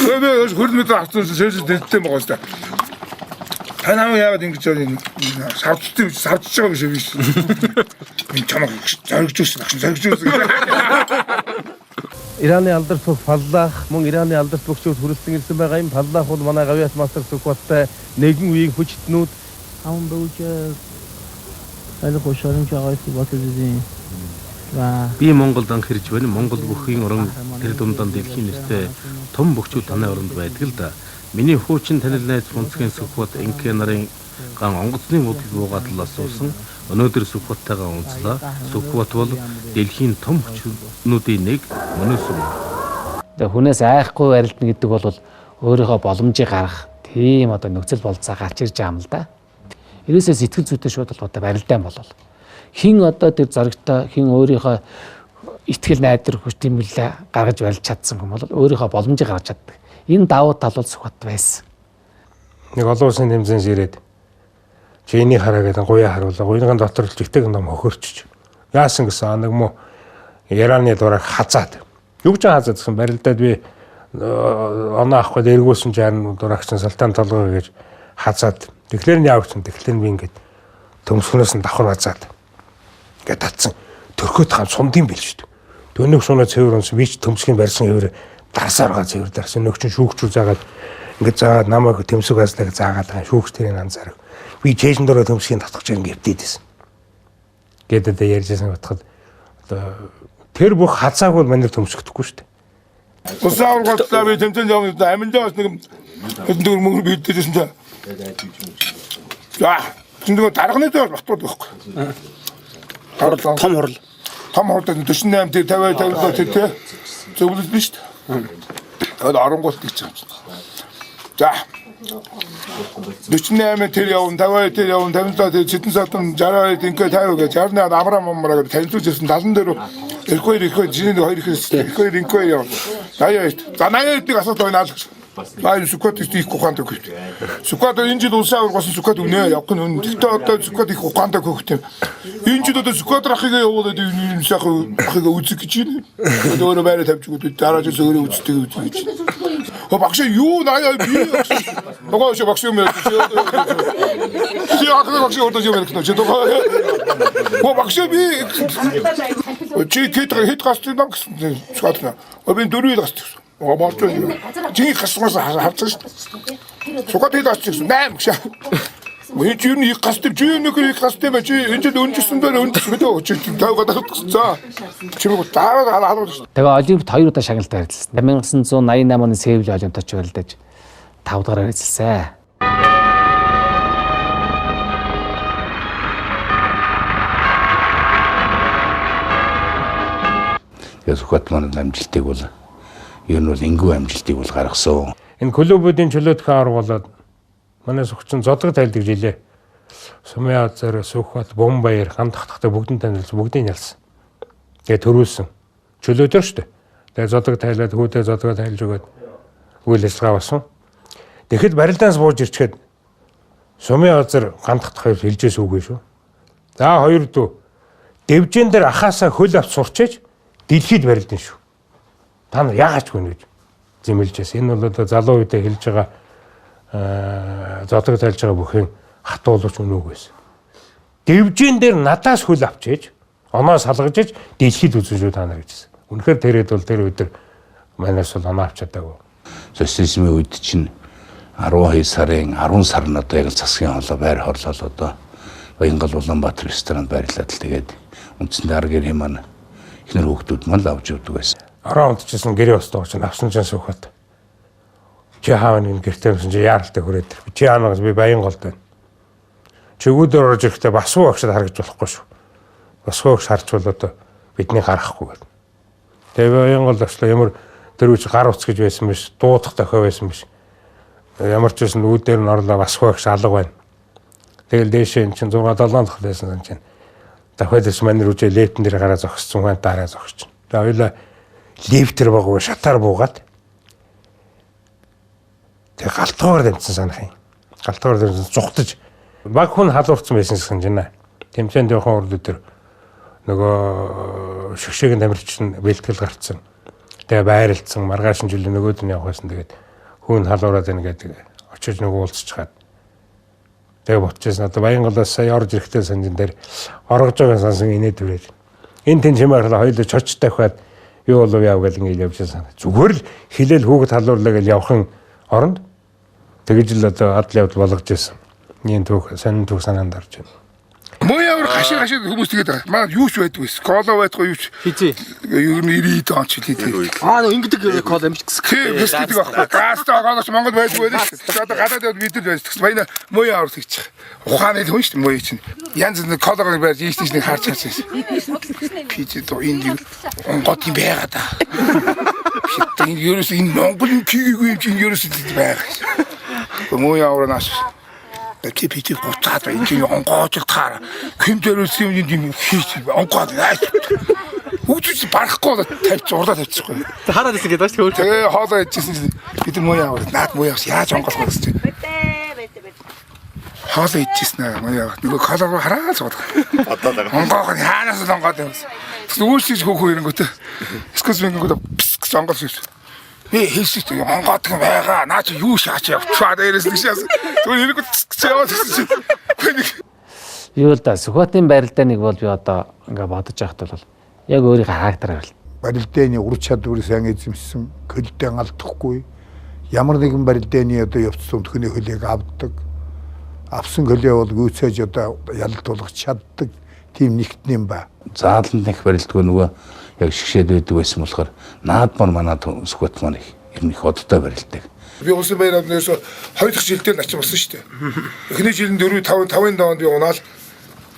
Speaker 2: Хөөе хөрөл метр авсан шээс дэдтэй байгаа шүү дээ. Танаа яагаад ингэж савчтай савчж байгаа юм шиг биш. Энэ чамаг зоригж өгсөн.
Speaker 13: Ираны алдарт бүх Фаллах мөн Ираны алдарт бүгчүүд хүрэлцэн ирсэн байгаа юм. Фаллах бол манай гавьяас мастер Сүхбаттай нэгэн үеийн хүчтнүүд
Speaker 14: Аун бууж айлх ушарын чагаas батэзэн.
Speaker 15: Би Монголд анх ирж байна. Монгол бүхий орон тэр дундаа дэлхийн нэртэй том бөхчүүд танай оронд байдаг л да. Миний хуучин танил найз Фунцгийн Сүхбат инкэ нарын ган онгоцны модал буугаад л асуусан. Өнөөдөр Сүхбаттайгаа унцлаа. Сүхбат бол дэлхийн том хүчнүүдийн нэг мөнөөс юм.
Speaker 7: Тэгээ хүнээс айхгүй арилдана гэдэг бол өөрийнхөө боломжийг гаргах тийм одоо нөхцөл болцоо гарч ирж байгаа юм л да. Ерөөсөө сэтгэл зүйтэй шууд болгоод барилдаан болол. Хин одоо тэр зоригтой хин өөрийнхөө итгэл найдар хүч тэмүүлээ гаргаж барилж чадсан юм бол өөрийнхөө боломжийг гаргаж чаддаг. Энэ давуу тал бол Сүхбат байсан.
Speaker 8: Нэг олон улсын тэмцээнс ирээд чиний хараа гэдэг гуяа харуулаа. Гуйнгийн дотор л жигтэйг ном хөхөрчж. Яасан гэсэн нэг муу Ираны дураар хазаад. Юу ч хазаад гэсэн барилдаад би оноо авахгүй эргүүлсэн жаан дурагчин Салтан толгой гэж хазаад тэгэхээр яавч тэгэхээр би ингээд төмсгнөөс нь давхар базаад ингээд татсан төрхөд хам сундын бил шүү дээ. Төнөг шунаа цэвэр унс вич төмсгийн барьсан хэвээр дарсааргаа цэвэр дарсан нөхчин шүүгчүү заагаад ингээд заагаад намайг төмсөг аслаг заагаад байгаа шүүгч тэрийн анзаарав. Би чэйшин дөрөө төмсгийн татгаж ингээд хэвдээдсэн. Гэдэг ярьжсэн батхад тэр бүх хазааг бол манайд төмсгөхгүй шүү дээ.
Speaker 2: Усаар готлаа би тэмцэн явна аминдаас нэг дөр мөнгө биддээсэн чинь. За, зөндөө дарганы дээр батууд байхгүй. Том хурал. Том хурал 48 дээр 50 тэр тэ зөвлөл биш шүү дээ. Тэгээд 10 гол гэж юм. За. 48 тэр явна 50 тэр явна 57 тэр читэн сатан 60 ингээд 50 гэж 60-аад амраа гэж танилцуулжсэн 70 дээр ирэхгүй жиний 2 ирэхгүй явна. 80. За 80-ыг асуулт байна л гэж. Баяр сүкот их ухаантай хөхт. Сүкот энэ жил улсаа ургасан сүкот үнэ явах нь гэхдээ одоо сүкот их ухаантай хөхт юм. Энэ жил одоо сүкот рахыг явуулаад энэ сайхан рахыг үзэх гэж байна. Өөрөө байраа тавьж өгдөг дараа жил өөрөө үздэг гэж. Багш юу наяа би. Нөгөө ч багш юм яа. Чи ахлах багш өөрөө юм ярьж байна. Багш би чи хэд гасч нам гэсэн сүкот на. Би 4 гасч. Борч жиг гасгаас харцсан шүү дээ. Сугат хэд асчихсан 8 гэж. Мөн чи нэг гасдаг чи нэг гасдаг ба чи энэ жил өнжсөн дээр өнжсөн гэдэг чи тавгаад авчихсан. Чи нэг дараа халуулж.
Speaker 7: Тэгээ Олимпиад 2 удаа шагналд харилцсан. 1988 оны Сеул Олимпиад очволдож 5 дугаар харилцсан.
Speaker 6: Ясухат маань амжилтыг бол ер нь бол энгүй амжилтыг бол гаргасан.
Speaker 8: Энэ клубүүдийн чөлөөтгөө аргуулад манай сухчин зодог тайлдаг жилээ. Сумын азар, Сүхбат, Бомбаяр, Хандхтахтай бүгдэн танилцсан, бүгдийг ялсан. Тэгээ төрүүлсэн. Чөлөөдөр шүү дээ. Тэгээ зодог тайлаад хүүдээ зодгоо тайлж өгөөд үйл ажиллагаа басан. Тэгэхэд барилдаанаас бууж ирчихэд Сумын азар Хандхтах хэлжээс үгүй шүү. За 2 дүү. Дэвжэн дээр ахаасаа хөл авч сурчээж дэлхийд барилдан шүү. Та нар яагаад гүн гэж зэмлжээс. Энэ бол одоо залуу үедээ хэлж байгаа зодог тайлж байгаа бүхэн хатуулж өнөөг байсан. Дэвжэн дээр надаас хөл авчиж, оноо салгаж иж дэлхийд үзүүлж та нар гэжсэн. Үнэхээр тэрэд бол тэр өдөр манайс бол оноо авч чадаагүй.
Speaker 6: Социализмын үед чинь 12 сарын 10 сар нь одоо яг засгийн хоолой байр хорлол одоо Баянгал Улаанбаатар ресторанд байрлаад л тэгээд үндсэндээ аргэр хэм маань ихнэр хүүхдүүд маань л авч явдаг байсан.
Speaker 8: Ороо унтчихсан гэрээ устгаж авсан ч Сүхбат. Чи хаав нэг гэртээ юмсан чи яаралтай хүрээд ир. Чи аанаас би Баянгалд байна. Чи үүдээр орж ирэхдээ басуу агшд харагдж болохгүй шүү. Басуу агш харчвал одоо бидний гарахгүй гэл. Тэгээ Баянгал очлоо ямар тэр үуч гар уц гэж байсан биш, дуудах дохой байсан биш. Ямар ч байсан үүдээр нь орлоо басуу агш алга байна. Тэгэл дээшээ эн чин 6 7 дахь байсан юм чинь. Дахиад дэс манер үжээ лептэн дээр гараа зогссон хүн дараа зогсчихно. Тэгээ хоёлаа лифтер багуу шатаар буугаад тэг галтгоор дэмцсэн санах юм. Галтгоор дэмцсэн зүхтаж баг хүн халуурсан байсан гэсэн чинь тэмцээнд явах урд өдөр нөгөө шгшээгийн тамирчин бэлтгэл гарцсан. Тэгээ байралцсан маргааш нь жилийн нөгөөд нь явах байсан. Тэгээд хүн халуураад байна гэдэг очиж нөгөө уулзчихад тэгээ ботчихсан. Одоо Баянгалаас сая орж ирэхдээ санжин дээр оргож байгаа сансан инээд үрээд энэ тэн чимээр хоёул чочтой хаад юу болов яав гэл ингэ явж байсан. Зүгээр л хилээл хүүхэд халуурлаа гэл явахын оронд тэгж л одоо адал явдал болгож байсан. Ийм түүх сонин түүх санаанд орж байна.
Speaker 2: Мояар гашиг хүмүүс тэгээд байгаа. Маа юу ч байдгүй. Кола байдгүй юу ч. Хизээ. Юу нь 90 он ч хэлээ.
Speaker 1: Ингэдэг кола юм ч гэсэн.
Speaker 2: Тийм гэдэг байна. Гастаа гоолоч Монгол байдгүй байх. Одоо гадаад явд бид нар байж. Баяна мояар хийчих. Ухааны хүн шүү дээ моё чинь. Янз бүр колагыг байж ийш тийш нэг харж байсан. Пичи то энэ онгот юм байгаа да. Хитэн ерөөс энэ Монголын кигийг чинь ерөөс байгаа. Мояар наш Типити гоцаад энэ онгоож таараа кемдэрээс юм хийж онгоод найс үгүй барахгүй тавьж урлаа тавьчихгүй.
Speaker 1: Тэ хараад ирсэн гэдэг шүү дээ.
Speaker 2: Тэгээ хоолоо ичсэн бид мояа наад мояас яаж онгоолгох гэсэн чинь. Хоолоо ичсэн аа мояа нөгөө колоо хараа сууд. Онгоог нь хаанаас л онгоод явсан. Үүсэж хөөхөө ирэнгүүтээ. Скос мингүүд пс онгоолж ирсэн. Би хэлсэж онгоод гэн байгаа. Наа чи юу шаач явчихаа дээрээс нэг шаас. Тэгвэл энэ яваад гэсэн чи.
Speaker 7: Юу л да Сүхбаатарын барилдаа нэг бол би одоо ингээ бодож байхад бол яг өөрийн характер байл.
Speaker 11: Барилдааны ур чадварыг сайн эзэмшсэн, хөлдөө алдахгүй. Ямар нэгэн барилдааны одоо явцсан төхний хөлийг авдаг. Авсан хөлөө бол гүйцээж одоо ялалт болгож чаддаг. Тийм нэгтэн юм ба.
Speaker 6: Зааланд их барилдгүй нөгөө яг шгшээд байдаг байсан болохоор наадмаар манай Сүхбаат маань ер нь их одтой барилдаг.
Speaker 2: Би улсын баяр авнаас 2 дахь жилдээ начин болсон шүү дээ. Эхний жилд 4-5 даванд би унаал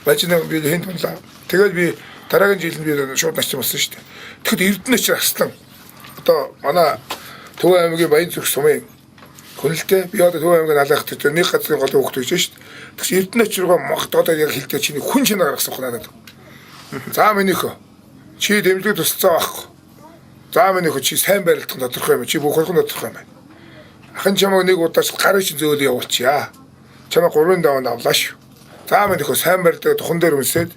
Speaker 2: бажина би хэнд боллаа. Тэгээд би дараагийн жилд би шууд начин болсон шүү дээ. Тэгэхэд Эрдэнэ ч аслан одоо манай Төв аймгийн Баян зүрх сумын хөнөлтэй би одоо Төв аймгийн алаах гэж нэг газрын гол хөөхт гэж шүү дээ. Тэгс Эрдэнэ ч рүүгээ Монголд яг хэлдэг чиний хүн чанаа гаргасан хоноод. За минийхөө чи дэмжлэг тусалцаа байхгүй. За минийхөө чи сайн барилдах тодорхой юм чи бүх болгон тодорхой юм байна. Ахын чамаа нэг удаач гарын чин зөөл явуулчихъя. Чамаа 3 даванд авлаа шүү. За минийхөө сайн барилдаг тухан дээр үнсээд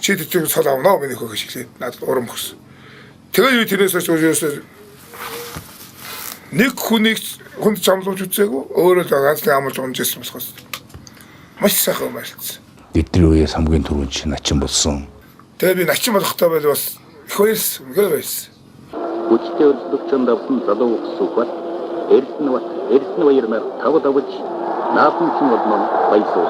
Speaker 2: чи тэтгэв цол авнаа минийхөө гэж хэлээд надад урам өгсөн. Тэгээд юу тэрнээс ч нэг хүнд замлуулж үзээгүй өөрөө л ганцны амлж унжсэн болохоос маш сайхан байлцсан.
Speaker 6: Эдгээр үеэс хамгийн түрүүнд начин болсон.
Speaker 2: Тэгээд би начин болохтой байл бас их баярсан, үнээр баярсан.
Speaker 9: Хүчтэй өрсөлдөгчөнд авсан залуу Сүхбаат Эрдэнэ баярнаар тав давж наадамчин болмон баясуу.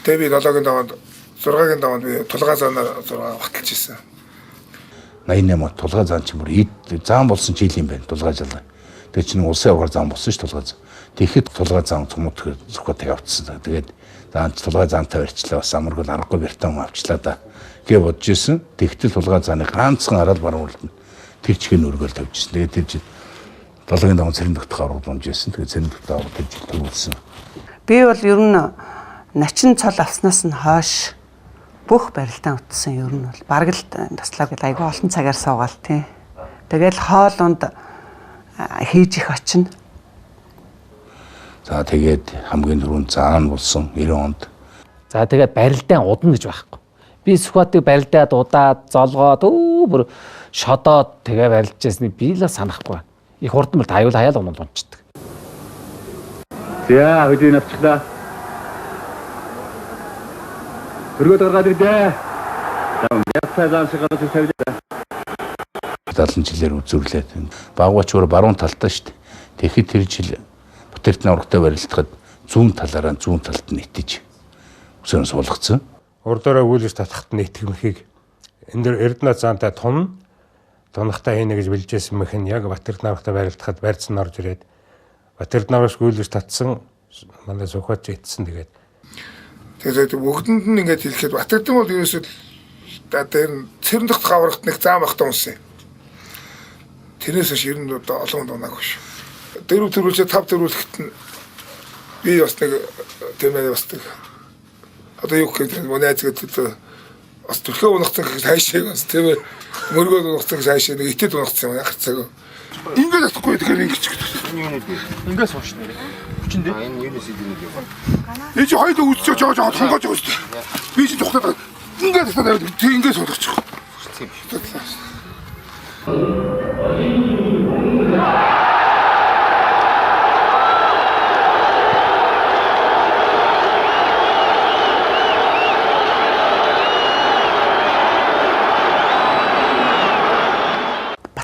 Speaker 2: Тэгээд би 7-гийн даванд 6-гийн даванд би тулгаа заанаар 6 баталж ирсэн.
Speaker 6: 88 он тулгаа заан ч юм уу заан болсон ч юм байна тулгаа жаа. Тэгээ чинь улсын авгаар заан болсон ш тулгаа заан. Тэгэхэд тулгаа заан цомот Сүхбаат явуулсан. Тэгээд заан тулгаа заантай барьчлаа бас амаргүй аргагүй бертон авчлаа да. Гэ бодож исэн. Тэгтэл тулгаа зааны ганцхан арал баруун үлдэн. Тэр чихэн өргөөл тавьжсэн. Тэгээд тэр чинь 7-гийн даван цэрэн дөхтөг аврал унж исэн. Тэгээд цэрэн дөхтөг аврал тэр жил төрүүлсэн.
Speaker 3: Би бол ер нь начин цол авснаас нь хойш бүх барилдаан утсан ер нь бол бараг л таслаа гэдэг айгүй олон цагаар суугаал тий. Тэгэл хоолунд хийж их очино.
Speaker 6: За тэгээд хамгийн түрүүнд заан болсон 90 онд.
Speaker 7: За тэгээд барилдаан удна гэж байхгүй. Би Сүхбаатыг барилдаад удаад золгоод бүр шодоод тэгээ барилж ясныг би л санахгүй. Их хурдан бол аюул хаяал унцдаг.
Speaker 12: За хөдөө навчлаа. Өргөд гаргаад ирдээ. Яцаагаан шигарч тавьлаа.
Speaker 6: 70 жилээр үзүүлээд багууч өөр баруун талтаа шүү дээ. Тэгэхэд тэр жил Бутэртний ургатай барилдахад зүүн талаараа зүүн талд нь итэж өсөрн суулгацсан.
Speaker 8: Урдаараа үйлс татахт нийтгэмхийг энэ дэр Эрдэнэ заантай тунахтай хийнэ гэж бэлжсэн мхэн яг Бутэртний ургатай барилдахад байрцсан орж ирээд Бутэртний ургаас үйлс татсан манай Сүхбаат итсэн тэгээд
Speaker 2: тэгээд бүгдэнд нь ингээд хэлэхэд Бутэртэн бол ерөөсөө дээр цэрэн дөхт гаврагт нэг заам багтаа унсан. Тэрнээс ер нь одоо олон дунаагүй шүү. 4 төрүүлж 5 төрүүлэхэд нь би бас нэг тэмээ бас нэг одоо юу гэдэг нь найз гэдэг бас төлхөө унахсан гэж хайшааг бас тийм мөргөө унахсан гэж хайшаа нэг итэд унахсан яг цааг. Ингээд атахгүй тэгэхээр ингэж
Speaker 1: ингээд сууш нэрээ. Хүчиндээ. Энэ юунес идэв юм.
Speaker 2: Энд чи хоёул үзчих жоо тонгож байгаа шүү дээ. Би чи тухтаад ингээд татаад ингээд суулгачих.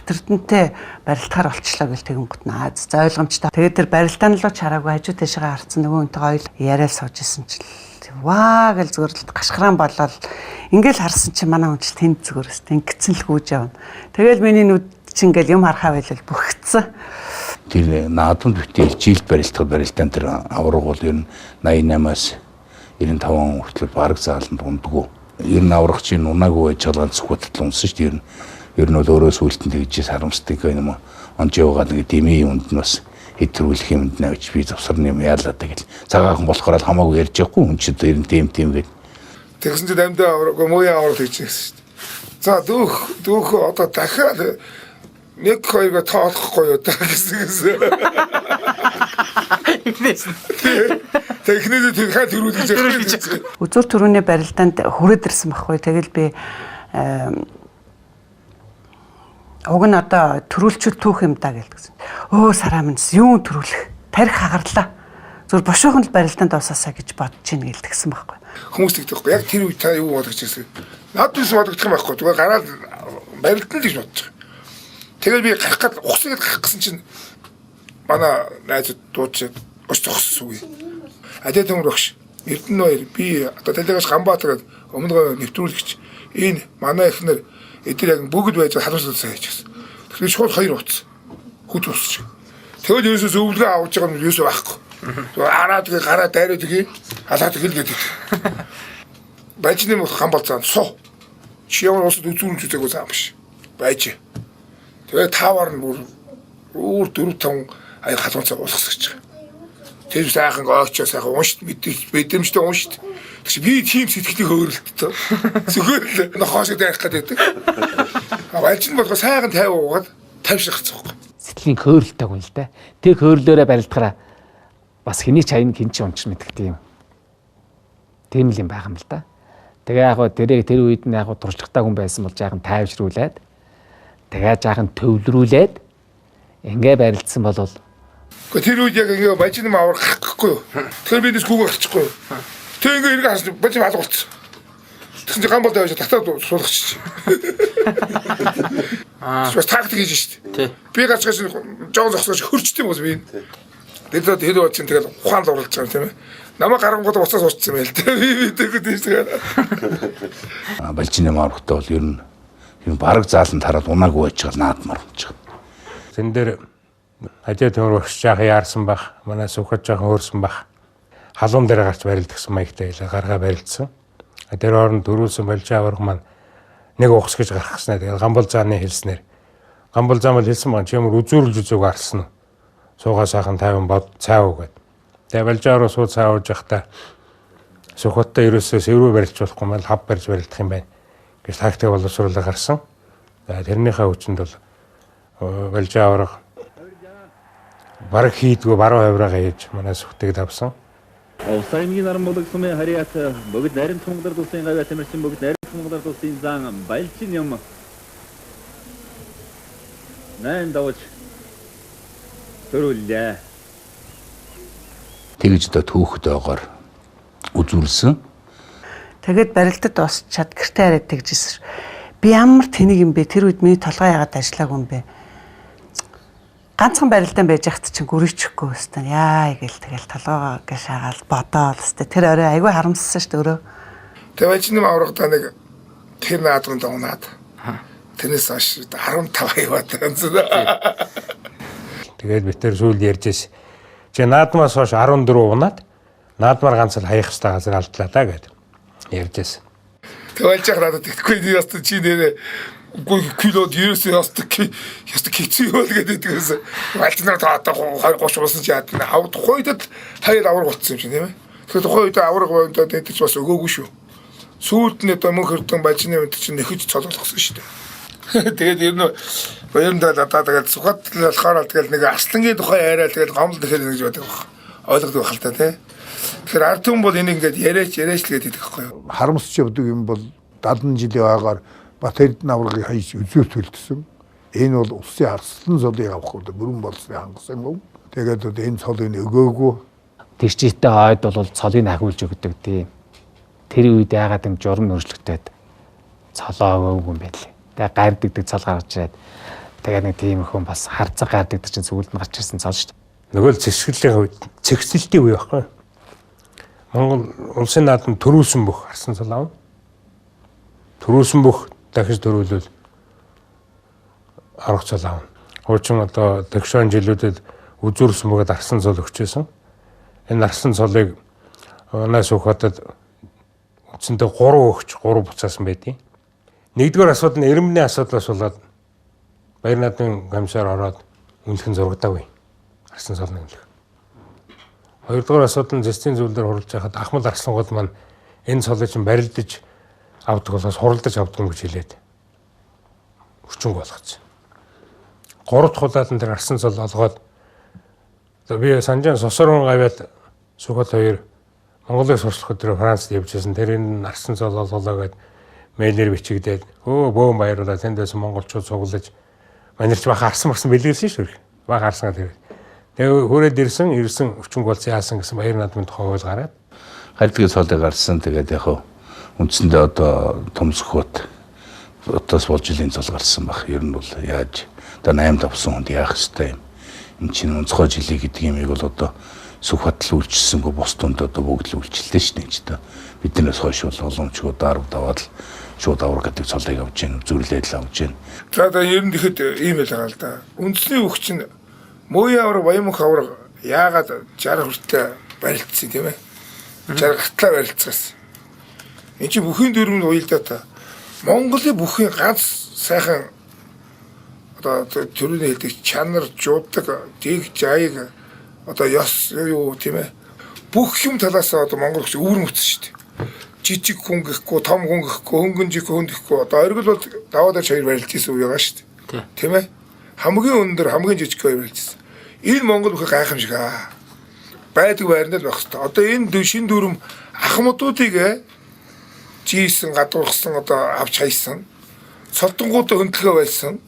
Speaker 3: Батэрдэнтэй барилдахаар болчлоо гэл тэгэнгүүт наац за ойлгомжтой. Тэгээд тэр барилдаан руу чараагүй хажуу тийшээ харцсан нөгөө үнтэйгээ ойл яриад сууж исэн чил ваа гэл зүгээр л гашхраан болол ингээл харсан чи манай хүн ч тэнд зүгээрс тэнгицэн л гүйж явна. Тэгэл миний нүд чи ингээл юм харахаа байлал бүрхцсэн.
Speaker 6: Тэр наадамд бүтээл жилд барилдахад барилдаан тэр авраг бол ер нь 88-аас 95 хүртэл бараг зааланд ундгүй. Ер нь авраг чинь унаагүй байж байгаа Сүхбаатд л унсан шүү дээ. Ер нь бол өөрөө сүултэн тэгжээс харамсдаг юм уу. Онж яваад нэг дэмий юмд нь бас хэтрүүлэх юмд навч би завсарны юм яалаад тэгэл цагаахан болохоор л хамаагүй ярьж явахгүй хүн ч ер нь тийм гээд
Speaker 2: тэгсэн чинь амьдаа авраг мууяа авраг хийж гэсэн. За дүүх одоо дахиад нэг хоёроо тоолохгүй юу та гэсэн. Техникээ тэр хаа төрүүлж байгаа.
Speaker 3: Үзүүр төрөний барилдаанд хүрээд ирсэн байхгүй. Тэгэл би Уг нь одоо төрүүлчүүл түүх юм даа гэлдэгсэн. Өө сараа минь юу төрүүлэх? Тарих хагарлаа. Зүгээр бошоохон л барилдаанд дуусаасаа гэж бодож ийн гэлдэгсэн байхгүй.
Speaker 2: Хүмүүс тэгдэхгүй. Яг тэр үед та юу бодож ирсэн? Наад биш бодогдох юм байхгүй. Зүгээр гараад барилдан л гэж бодож. Тэгээд би гарах гээд ухсгээд гарах гэсэн чинь манай найзууд дуудаж оч зогссон үе. Адэ төмөр багш. Эрдэнэ баяр би одоо Талигаш Ганбаатар гэдэг өмнөгөө нэвтрүүлэгч энэ манай эхнэр эдгээр яг бүгд байж харуулсан хийчихсэн. Тэгэхээр шууд хоёр утас хүч усч. Тэгэл ерөөсөө өвлгөө авч байгаа юм ерөөсөө байхгүй. Араад гээ гараа дайраад гээ халаад хэл гэдэг. Бажны мөх Ганбаатар суу. Чи ямар усд үзүүлж үзээгүй зам биш. Байж. Тэгээ таавар нь бүр 4-5 аяг халуунцаа уулгах гэж байгаа. Тэр сайхан гоочоо сайхан уншд мэдрэмжтэй уншд. Тэгш би тийм сэтгэлийг хөөрөлтсөн. Зүгээр л нохоосоо дайрах гэдэг. Бажин болгоо сайхан 50 уугаад 50 шахацсан.
Speaker 7: Сэтгэлийн хөөрөлтөг юм л да. Тэг хөөрлөөрөө барилдахаараа бас хэний чайны хинч унч мэдэх тийм л юм байх юм л да. Тэгээ яг тэр үед нь яг туршлагатай хүн байсан бол жаахан тайвшруулад тэгээ жаахан төвлөрүүлээд ингээ барилдсан болвол
Speaker 2: тэр үед яг ингээ бажин авах гэхгүй юу. Тэгэхээр би дэс гүүг гарчихгүй юу. Тэг ингээ иргэ хас бажин алга болчихсон. Тэгсэн чинь Ганбаатар байж татаад суулгачих. Бас тактик хийж штт. Би гацгаш жоон зогсож хөрчтэй юм бол би. Дэлээд хэд бод чинь тэгэл ухаанд оруулж байгаа юм тийм ээ. Намайг гарангууд уцаас уучсан юм л дээ. Би тэгээд тийшээ.
Speaker 6: Балжины мархтай бол ер нь бараг зааланд хараад унаагүй байж байгаа наадмаар болж байгаа.
Speaker 8: Тэн дээр ажээ төмөр багш жаахан яарсан баг. Манай сүхэж жаахан хөөрсөн баг. Халуун дээр гарч барилдсан маягтай илээ гаргаа барилдсан. Тэр орон дөрүүлсэн болжаа аврах маань нэг ухс гэж гаргаснаа. Тэгээд Ганбалзааны хэлснээр Ганбалзаан бол хэлсэн баг чи ямар үзүүрлж үзүүг арсан уу? Суугаа сайхан 50 бод цаав гэд. Тэгээд болжааруу суу цаавж явахдаа сүхэттэй ерөөсөө сэврүү барилж болохгүй мэл хав барьж барилдах юм байна. Гэж тактик боловсруулах гарсан. Тэгээд тэрнийхээ хүчинд бол болжаа аврах бараг хийдгүү баруун хавраагаа хийж манай сүхтэйг давсан.
Speaker 9: Улсаймгийн наран болог сумын хариат бүгд нарийн тунгадар тусын гавь тамирчин бүгд нарийн тунгадар тусын зан балчин юм. Нэн давж төрүүлээ.
Speaker 6: Тэгж одоо түүхтэйгээр үзүүлсэн.
Speaker 3: Тэгээд барилдад дуусчаад гэртээ хараад тэгжсэн. Би ямар тэнийг юм бэ? Тэр үед миний толгой яагаад ажиллаагүй юм бэ? Ганцхан барилдаан байж хат чинь гүрийчихгүй өстөн. Яа гээл тэгэл толгойгоо гэж шаагаал бодоол өстө. Тэр орой айгүй харамссан шүү дээ өөрөө.
Speaker 2: Тэгээ бажны аврагтаа нэг тэр наадмын унаад. Тэрнээс хойш 15 яваад байгаа.
Speaker 8: Тэгээд бид тэр сүүл ярьжээс чи наадмаас хойш 14 унаад наадмаар ганц л хаях хэвээр газар алдлаа да гэд ярьжээс.
Speaker 2: Тэгвэл яг надад тэгэхгүй би яст чи нэрээ килод ерөөсөө яст кицүү бол гэдэгээс альтнаар таатаа 20-30 болсон чи яад авд хойдод хаяад авраг болцсон юм чинь тийм ээ. Тэгэхээр хойдод авраг бондоо дээд ч бас өгөөгүй шүү. Сүүлд нь одоо мөнх хөрдөн бажны үед чинь нэхэж цолоолгосон шүү дээ. Тэгээд ер нь баярндаа одоо тэгээд сухат болохоор тэгээд нэг арслангийн тухай яриа тэгээд гомл тэгэхээр гэж боддог баг. Ойлгодог байх л та тий. Тэгэхээр ард түмэн бол энийг ингээд яриач л гэдэг байхгүй юу.
Speaker 11: Харамсч явдаг юм бол 70 жилийн агаар Бат Эрдэнэ аврагыг хаяж үзүүр төлдсөн. Энэ бол улсын арслан цолыг авах үед бүрэн болсны хангасан юм. Тэгээд одоо энэ цолыг өгөөгүй.
Speaker 7: Тэр чийтэй хойд бол цолыг хагуулж өгдөг тийм. Тэр үед яагаад юм журам нөржлөгтэй цолоо өгөөгүй юм бэ лээ. Тэгээ гарддаг цол гаргаж ирээд тэгээ нэг тийм хүн бас харцаг гарддаг чинь сүгэлд нь гарч ирсэн цол шүү дээ.
Speaker 8: Нөгөө л зэвсгэлийн үед зэгсэлтийн үе байхгүй. Монгол улсын наадам төрүүлсэн бүх харсан цол аав. Төрүүлсэн бүх дахиж төрүүлвэл арга цол аав. Хуучин одоо тэгшэн жилүүдэд үзүүрсэн бөгөөд арсан цол өгчээсэн. Энэ арсан цолыг онаас ухадад үндсэндээ 3 өгч 3 буцаасан байдیں۔ Нэгдүгээр асуудал нь ирэмбний асуудлаас болоод баяр наадмын комиссар ороод үнэлэх нь зурагдаагүй. Арсан цолны үнэлэх. Хоёрдугаар асуудал нь зэстийн зүйл дээр хуралж байхад ахмад арслангууд маань энэ цолыг чинь барилдаж авдаг болохоос хуралдаж авдаг юм гэж хэлээд хүчинг болгоцсон. Гурав дахь удаад нь тэр арсан цол олгоод би санжаан сосорон гавьяад сүхэл хоёр Монголыг сурчлах өдрөө Францад явжсэн. Тэр энэ арсан цол олголоо гэд мэйлэр бичигдээд бөөм баяруулаад тэнд байсан монголчууд цуглаж Манайч бах харсан бэлгэлсэн шүү. Бах харсан тэр. Тэгээ хүрээд ирсэн өчнг болсон яасан гэсэн баяр наадмын тухай хууль гараад
Speaker 6: Харилтгийн цолыг гарсан. Тэгээд яг үндсэндээ одоо том сөхөт отоос болж илийн цол гарсан баг. Ер нь бол яаж одоо 8 давсан хүнд яах ёстой юм. Энэ чинь онцгой жилиг гэдэг юмыг бол одоо сүх батал үйлчилсэнгүй бус тунд одоо бүгд л үйлчилдэ шүү дээ ч одоо биднээс хойш бол боломжгүй дарав даваад л шууд авраг гэдэг цолыг авч гин зүрлээд л авч гин.
Speaker 2: За одоо ер нь тэгэхэд ийм л байгаа л да. Үндэсний үг чинь мууийн авраг, баямх авраг яагаад 60 хүртэл барилцсан тийм ээ? 60 гатлаа барилцсан. Энд чинь бүхийн дүрмэнд уялдаа та. Монголын бүхийн ганц сайхан одоо төрөний хэлдэг чанар, жуудаг, дэг, жааг одоо ёс юу тийм ээ? Бүх юм талаас одоо монгол хүч өвөр мөцсөн шүү дээ. Жижиг хүн гэхгүй, том хүн гэхгүй, хөнгөн жиг хүн гэхгүй одоо оргил бол даваад хоёр барилж ирсэн үе байгаа шүү дээ. Тийм ээ? Хамгийн өндөр, хамгийн жижиг хоёр барилж ирсэн. Энэ монгол бүхэн гайхамшиг аа. Байдаг байрнаа л байх хэрэгтэй. Одоо энэ шин дүрм ахмадуудыг жийсэн, гадуурхсан одоо авч хайсан. Цолдонгуудаа хөндлөгөө байсан.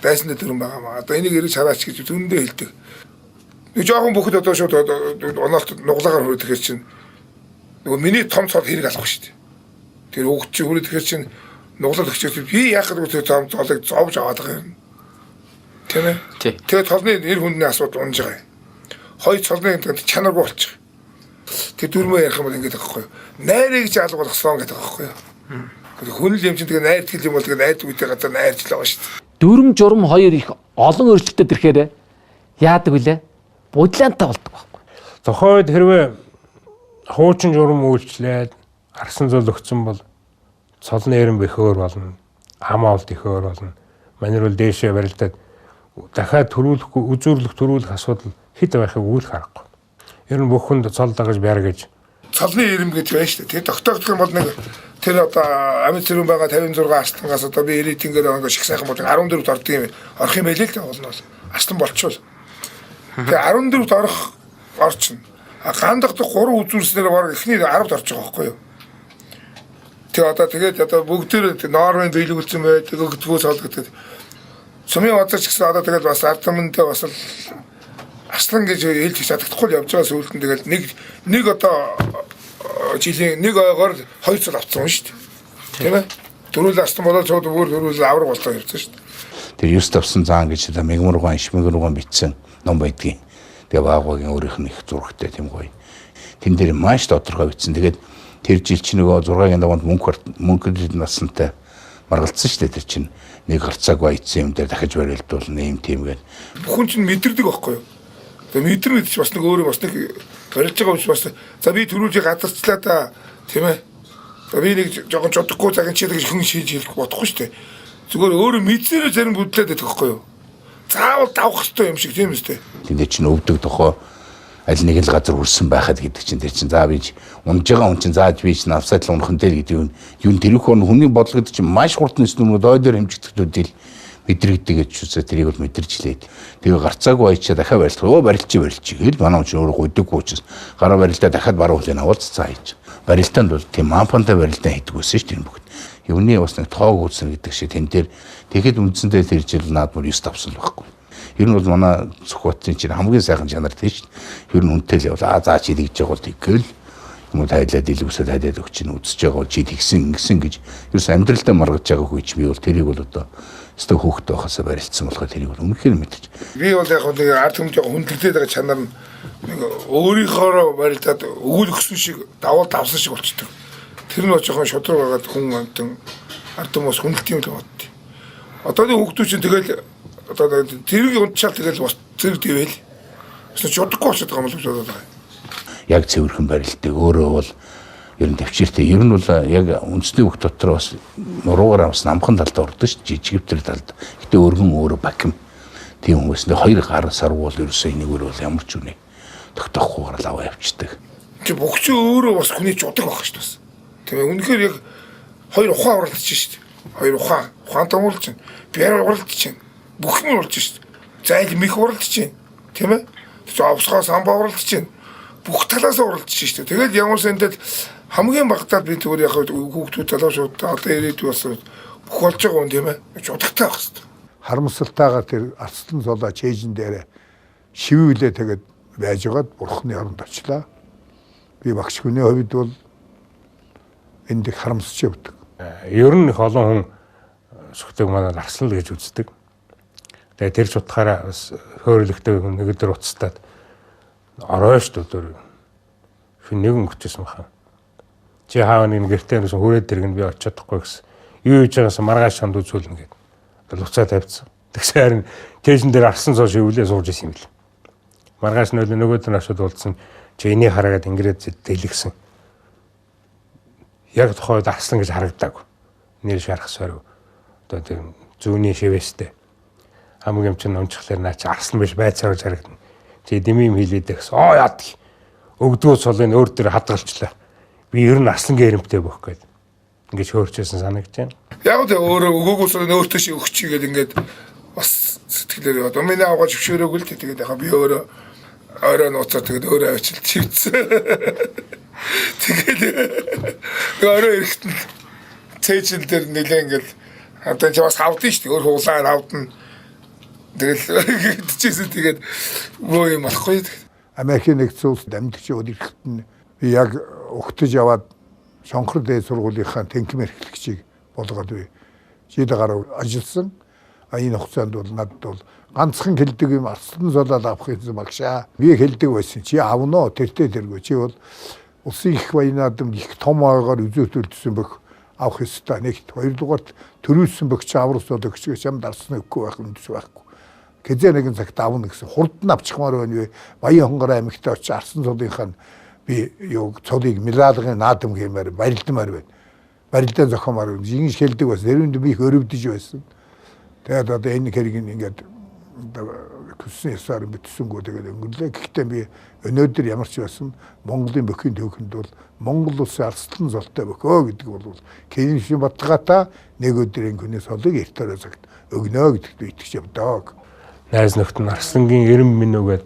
Speaker 2: Дайсны дүрм байгаа маа. Одоо энийг ирж хараач гэж зөндөө хэлдэг. Нэг жоохон бүхэд одоо шууд оноолт нуглаагаар хүрэх чинь нөгөө миний том цол хэрэг алахгүй шүү дээ. Тэр өгч чи хүрэх чинь нуглал өгч би яах гэдэг тэр том цолыг зовж аваад байгаа юм. Тийм ээ. Тэгээд толны нэр хүндний асуудал унж байгаа юм. Хоёр цолны чанаргүй болчих. Тэр дүрмөө ярих юм бол ингэж байгаа байхгүй юу? Найрыг ч алга болгосон гэдэг байгаа байхгүй юу? Хүн л юм чинь тэгээ найрдаг юм бол тэгээ найрдаг үедээ гадаа найрч л байгаа шүү дээ.
Speaker 7: Дүрм журм хоёр их олон өөрчлөлтөд ирэхээр яадаг вүлээ? Будлаантай болдог байхгүй.
Speaker 8: Зохиод хэрвээ хуучин журм үйлчлээд арсан зул өгсөн бол цолны эрэм бэхөөр болно. Хамаалт ихөөр болно. Манайр бол дээшээ барилдаад дахиад төрүүлэхгүй үзүүрлэх төрүүлэх асуудал хэд байхыг үйл харахгүй. Ер нь бүх хүнд цол дагаж байр гэж.
Speaker 2: Цолны эрэм гэж байна шүү дээ. Тэр тогтоогдох юм бол нэг тэр одоо амьд зэрэг байгаа 56 арслангаас одоо би элитингээр байгаа шиг сайхан бол 14-т ордог юм. Орох юм байлээ л дээ болно бол. Арслан болчихвол. Тэгээ 14-т орчихно. Гандах 3 үзүүлснээр баг эхний 10-д орж байгаа байхгүй юу? Тэгээ одоо бүгдээр Норвег биелүүлсэн байдаг өгдгөө цол гэдэг. Сумын базарч гэсэн одоо тэгэл бас ардамнтай бас л арслан гэж хэлж чадахгүй явж байгаа сүүлд нь тэгэл нэг одоо жилийн нэг ойгоор 2 цол авцсан шүү дээ. Тийм ээ. Дөрвөл арслан болоод цууд өөр дөрвөл авраг болоо явцсан шүү дээ.
Speaker 6: Тэр юус тавсан заан гэж одоо мегмурган шмэгмурган бичсэн ном байдгийн. Тэгээ баагуугийн өөрийнх нь их зурагтай тийм гоё. Тэн дээр маш тодорхой бичсэн. Тэгээд тэр жил чи нөгөө 6-гийн даваанд мөнгө насантай маргалцсан шүү дээ тэр чинь. Нэг харцааг байцсан юм дээр дахиж барилдуулна юм тийм гээд.
Speaker 2: Бүхэн чинь мэдэрдэг байхгүй юу? Тэгээ мэдэр ч бас нэг өөрөө бас нэг барилж байгаа юм бас. За би төрүүлж гадарчлаа та тийм ээ. За би нэг жоохон чодохгүй цагийн чи гэж хүн шийдэж хэлэх бодохгүй шүү дээ. Зүгээр өөрөө мэдсээр зарим бүдлээд байдаг байхгүй юу? Заавал давах хэрэгтэй юм шиг тийм үстэй.
Speaker 6: Тэнд чинь өвдөг тохоо аль нэг л газар хүрсэн байхад гэдэг чинь тэр чинь заа бич унж байгаа хүн чинь зааж бич навсаад л унах нь дээр гэдэг юм тэрх хүний бодол гэдэг чинь маш хурдан өснөмөд ой дээр хэмжигдэхдүүдийг мэдрэгдэг гэж үсээ тэрийг бол мэдэрч лээд тэгээ гарцаагүй байчаа дахиад барилчих хэл манай хүн өөрөө гойдоггүй учраас гараа барилдаа дахиад баруулын аваад цаа хийж барилтанд бол тийм ампантай барилтаа хийдэг байсан шүү дээ бүгд юуны бас нэг тоог үүснэ гэдэг шиг тэн дээр тэгэхэд үндсэндээ тэр жил наадмаар 9 тавсан байхгүй. Ер нь бол манай Сүхбаатарын чинь хамгийн сайхан чанар тийш. Ер нь үнэтэй л яваа. За чи тэгж байгаа бол тэгэл юм тайлаад илүүсээ тайлаад өгч чинь үзэж байгаа чи тэгсэн ингэсэн гэж ерөөс амьдралдаа маргаж байгаа хүйч би бол тэрийг бол одоо өстө хөөхтэй байхасаа барилдсан болохоор тэрийг бол үнэхээр мэдэрч. Би бол яг нэг ард түмж хүндлээд байгаа чанар нь нэг өөрийнхөө барилдаад өгөл өгсөн шиг давал давсан шиг болчдөг. Тэр нь жоохон шодрог байгаад хүн амтан ард түмээс хүндлэлт юм л боддیں۔ Одоо нэг хүүхдүүд чинь тэгэл одоо тэрийг унтчаал тэгэл бас зэрэг дэвэл бас чодохгүй болчиход байгаа юм л бодоод байгаа. Яг цэвэрхэн барилтыг өөрөө бол ер нь төвчээртэй. Ер нь бол яг үндэсний бүх дотор бас нуруугаар бас намхан талд ордог ш жижигвтер талд. Гэтэ өргөн өөрөө баким. Тийм хүмүүстэй хоёр гар сарвуул ерөөсөө энэгээр бол ямар ч үнийг тогтоохгүйгээр л аваа явчихдаг. Чи бөхч өөрөө бас хүний чудаг байх ш бас. Тэгээ үнэхээр яг хоёр ухаан уралдаж ш. Хоёр ухаантай уулж чинь. Биар уралдаж чинь. Бүх юм уралдаж ш. Зайл мих уралдаж чинь. Тийм ээ? Тэгээ овсгоо самбаа уралдаж чинь. Бүх талаас уралдаж ш. Тэгээд ямар сэндэд хамгийн багтаад би зүгээр яг хүүхдүүд залуучууд одоо ирээд бас бүх болж байгаа юм тийм ээ. Чудагтай байх ш.
Speaker 11: харамсалтайгаар тэр арслан цолоо чэйжин дээрээ шивүүлээ тэгээд байж байгаад бурхны оронд очлаа. Би багш хүний хувьд бол энд их харамсч явдаг.
Speaker 8: Ер нь их олон хүн сүхдэг манад арслан л гэж үздэг. Тэгээд тэр ч утгаараа бас хөөрөлтөй хүн нэг өдөр уцтаад орой шүү дээ. Нэгэн өчсөн баха. Чи хаав нэг гэртээ нусан хүрээд дэргэн би очиод тахгүй гэсэн. Юу хийж байгаас маргааш шанд үзүүлнэ гэдэг. Луцаа тавьчихсан. Тэгсэн харин тэжин дээр арсан цоо шивлээ сууж исэн юм бэл. Маргааш нөгөөдөр ашууд уулзсан. Чи энийг хараагаад ингээд дэлгсэн. Яг тухайд арслан гэж харагдаагүй. Нэр шарахсаар одоо тийм зүүнний шивэстэй. Хамгийн чинь номчхлаар наа чи арслан биш байцаар харагдана. Чи дэмим хийлээд гэсэн. Яад. Өгдгөө цолын өөр дээр хадгалчлаа. Би ер нь арслангийн хэрэмтэй бөх гээд ингэж хөөрчөөсөн санагдаж байна.
Speaker 2: Яг л өөрөө өгөөгөөс өөртөө ши өгчийгээд ингээд бас сэтгэлээр одоо миний авгаа зөвшөөрөөгүй л тэгээд яхаа би өөрөө орой нууцаар тэгээд өөрөө авчилж чивсэн. Тэгээд орой эрэхтэн цээжин дээр нэлээ ингээд одоо ч бас хавдсан шүү дээ. Өөр хуулаар хавдна. Тэгэл гэдчихсэн тэгээд боо юм болохгүй.
Speaker 11: Америкийн нэгдсэн улсад амьдч өдөрт нь би яг өгтөж яваад Шонхор дээд сургуулийнхаа тэнхим эрхлэгчийг болгоод би жид гараа ажилласан. Энэ хугацаанд бол надад бол ганцхан хэлдэг юм арслан цолоод авах гэсэн багшаа. Би хэлдэг байсан. Чи авно тэртээ тэргүй. Чи бол улсын их баян наадамд их том ойгоор үзүүлсэн бөх авах ёстой. Нэгт хоёрдугаарт төрүүлсэн бөх чи аврал цолог гэж юм дарсан өгөхгүй байх юм биш байхгүй. Гэзээ нэгэн цагт авна гэсэн хурд нь авчихмаар байна вэ? Баян хонгор аймагт очиж арслан цолынхаа би юу цолыг милалгын наадам гэмээр барилдмаар байна. Барилдаан зохиомоор жинж хэлдэг бас нэрүнд би их өрөвдөж байсан. Тэгээд одоо энэ хэрэг ингээд küsсэн ясаар битсэнгүү тэгээд өнгөрлөө. Гэхдээ би өнөөдөр ямар ч байсан Монголын бүхий төвхөнд бол Монгол улсын арслан цолтой бөхөө гэдэг бол кэншин батгаата нэг өдрийн хүний цолыг эрт орой цагт өгнө гэдэгт итгэж явдаг.
Speaker 8: Найз нөхд нь арслангийн 90 минугээд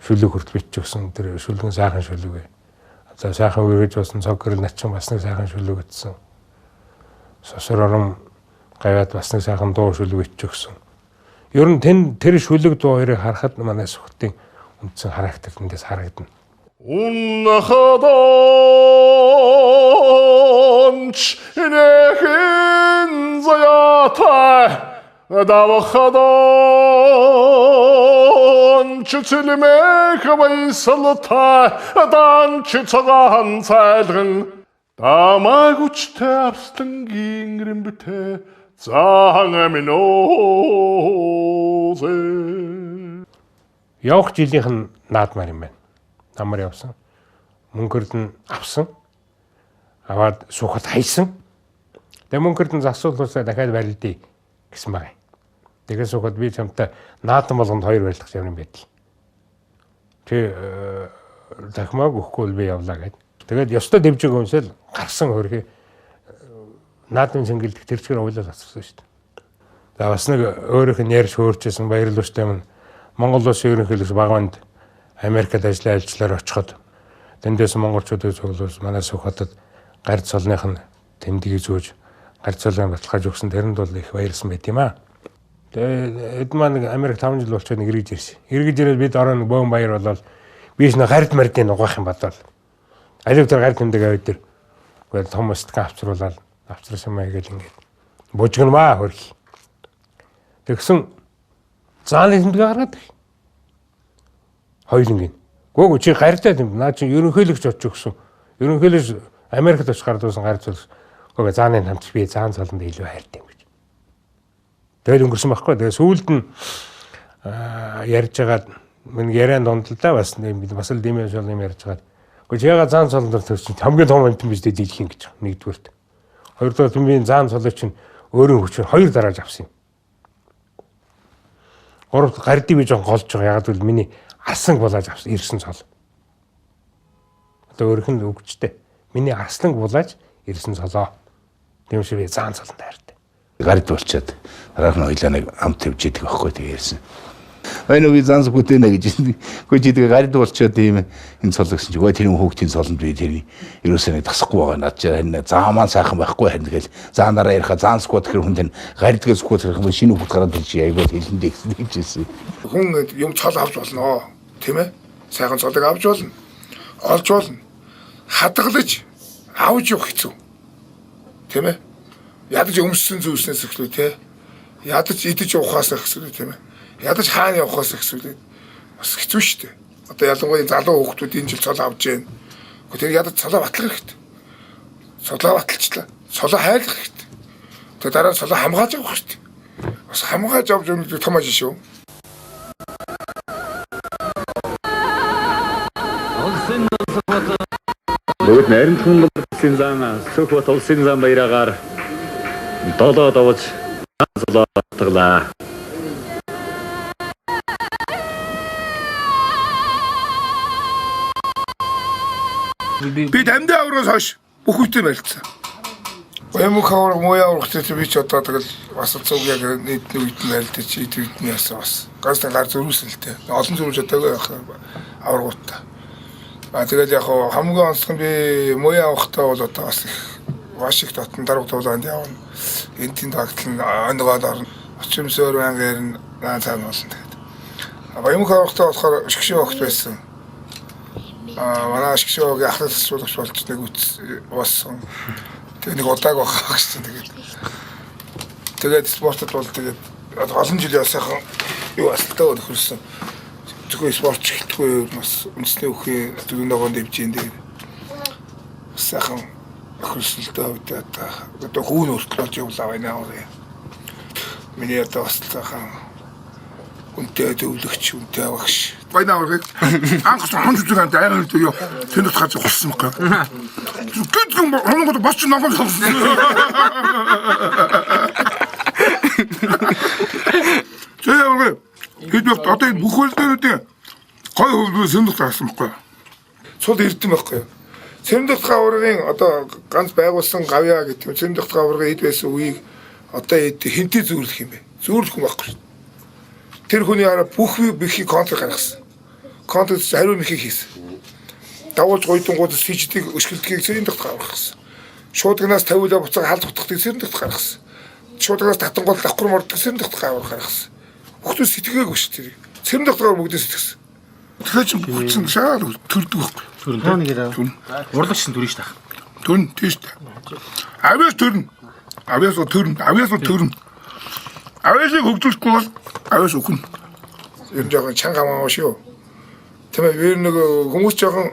Speaker 8: шүлэг хүрт бичиж өгсөн. Тэр шүлгэн сайхан шүлэг ээ. Одоо сайхан үргэж болсон цоггөрл начин бас нэг сайхан шүлэг өгсөн. Сосор орон гавьяад бас нэг сайхан дуу шүлэг бичиж өгсөн. Ер нь тэр шүлэг дуу хоёрыг харахад манай сүхтийн үндсэн характер эндээс харагдана. Уннахаданч нэхэн заяатай давхадан чүцэлмэх баясалтай данч цагаан цайлган дамаг үчтэй арслангийн рембэтэй заан аминоозе. Явах жилийнх нь наадмаар юм байна. Намар явсан. Мөнгөрд нь авсан. Аваад сухад хайсан. Тэгээ мөнгөрд нь засуулсаа дахиад барилдъя гэсэн байна. Тэгээс сухад би чамтай наадам болгонд 2 барилдах юм байдал. Тэ дахмаг өгөхгүй би явлаа гэд. Тэгээд ёстой дэвжиг өмсөл гарсан хөрхи наадмын цэнгэлдэх тэр чигээр уйлал асуусан шүү дээ. За бас нэг өөрийнх нь ярьж хөөрчсэн баярал устай юм. Монгол улсын ерөнхийлөгч Багванд Америкт ажиллаар очиход тэндээс монголчуудыг цуглуулж манай сухадад гарц цолных нь тэмдгийг зөөж гарц цолын баталгааж өгсөн тэрэнд бол их баярлсан байт юм аа. Тэгээд эдмаа нэг Америк 5 жил болчиход нэг эргэж ирсэн. Эргэж ирээд бид ороо нэг бөөн баяр болоод биш нэг гард мардын угаах юм бодоод алив тэр гард тэмдэг авид тэр гээд том стакан авчруулаад авчрсан маяг гэл ингээд бужигнмаа хөрх. Тэгсэн зааны тэмдэг гаргаад хоёулангийн. Гүг чи гартай юм. Наа чи ерөнхийлөгч очих гэсэн. Ерөнхийлөгч Америкт очих гардуусан гарч бол гүг зааны хамт би заан цолонд илүү хайртай юм гэж. Тэгэл өнгөрсөн байхгүй. Тэгээ сүүлд нь ярьж байгаад миний яриан донд л да бас бас л дэмэж бол юм ярьж байгаад. Гүг чи яга заан цолонд төрсөн хамгийн том амт юм биш дээ дийлхийн гэж. Нэгдүгээрт. Хоёрдугаар түмийн заан цолоо чинь өөрийн хүчээр 2 дарааж авсан юм. Гуравт гардыг би жоон голж байгаа. Яг л миний арсланг булааж авсан ирсэн цол. Одоо өөрийнх нь өгчтэй. Миний арсланг булааж ирсэн цолоо. Тийм шиг би заан цолонд хайртай.
Speaker 6: Гард болчиход дараах нь хоёлаа нэг амт тавьж идэх байхгүй тэгээ ирсэн. байна уу занс бүтэнэ гэж. Гэхдээ чи тэгээ гарид болчоод ийм энэ цол гэсэн чи гоо тэрийн хүүхдийн цолонд би тэрний ерөөсөө нэг тасахгүй байгаа над чи харин заамаа сайхан байхгүй харин тэгэл заанараа яриха заансгүй тэр хүн тань гаридгээс сгүй тэр хүн шинэ хүүхд гараад ирж айгуул хэлэндээ гэсэн.
Speaker 2: Хүн юм цол авч болно тийм ээ. Сайхан цолыг авч болно. Олж болно. Хадгалж авч явах хэцүү. Тийм ээ. Ядаж өмссөн зүйлснээс эхлүү те. Ядаж идэж явахаас эхлүү тийм ээ. Ядаж хаана явахаас эхлүү бас хэцүү шүү дээ. Одоо ялангуяа залуу хүүхдүүд энэ жил цол авч जैन. Тэр ядаж цолоо батлах хэрэгтэй. Цолоо баталчлаа. Цолоо хайлах хэрэгтэй. Тэгээ дараа нь цолоо хамгааж явах хэрэгтэй. Бас хамгааж авч явах том ажил шүү.
Speaker 16: Бүгд найрамдхан улсын зам Сүхбат улсын зам баяраагаар долоо довж цолоо батглаа.
Speaker 2: Би дамдаа авраас хойш бүх үедээ барилцсан. Баямух авраг моя аврагт би ч одоо тэгэл бас цуг яг нийтний үед нь барилдаж идэвд нь яасан бас. Ганц гар зөрүүлсэн л дээ. Олон зөрүүлж одоогүй аврагуудаа. Тэгээд яг хамгийн онцлог нь би моя авахтаа бол одоо бас их Вашингтон дарга туулаанд явна. Энд тэнд багтлан онгоод орно. Очимсоор бангаар нь цаана болно тэгээд. Баямух авахтаа болохоор шгшээ огт байсан. Манай шгшөөгийн ахлах асуулгач болж нэг болсон. Тэгээд нэг удааг байгаа гэсэн тэгээд. Тэгээд спортод бол тэгээд олон жил ясаахан юу асалтаа нөхөрсөн. Зөвхөн спортч хэлтгүй бас үндэсний үхээ дөрөв ногоонд дэвж ин тэгээд. Сайхан хөрсөлтөө одоо хүүн өртлөж явлаа байна аа. Миний одоо бас сайхан үнтэй төвлөгч үнтэй багш. Байна уу? Анх хамж үзэн дайрал дөө тэнд хацаа болсон юм байна. Гэтэл хоногод бас ч ногоон болсон. Зөөг хэд их одоо энэ бүх үйлдэлүүдийн гой хөвлөс сэндэх таасан байхгүй. Цул эрдэм байхгүй. Сэндэх гаврын одоо ганц байгуулсан гавья гэдэг юм. Сэндэх гаврын хэд байсан үеийг одоо хинтээ зүүрлэх юм бэ? Зүүрлэх юм байхгүй. Тэр хүний араа бүх бихий контр гаргасан. Контр хариу мөхийг хийсэн. Давуулж гойдонгууд сиждийг өшгөлдгийг сэндэх гаргасан. Шуудгнаас тавиулаа буцаага халд утгахыг сэндэх гаргасан. Шуудгнаас татангуул давхар морддаг сэндэх гаргасан. Хүүхдүүд сэтгэгээгүй шүү дээ. Сэндэх бүгдээ сэтгэсэн. Тэгэхээр ч бүтсэн шаар төрдөг байхгүй.
Speaker 1: Төрн нэгээр урлагч нь төрн ш таах.
Speaker 2: Төрн тийш та. Авьяас төрн. Авьяас төрн. Авьяасыг хөгжүүлэхгүй бол авьяас өгнө. Ер нь жоохон чанга маа шүү. Тэгмээ ер нэг хүмүүс жоохон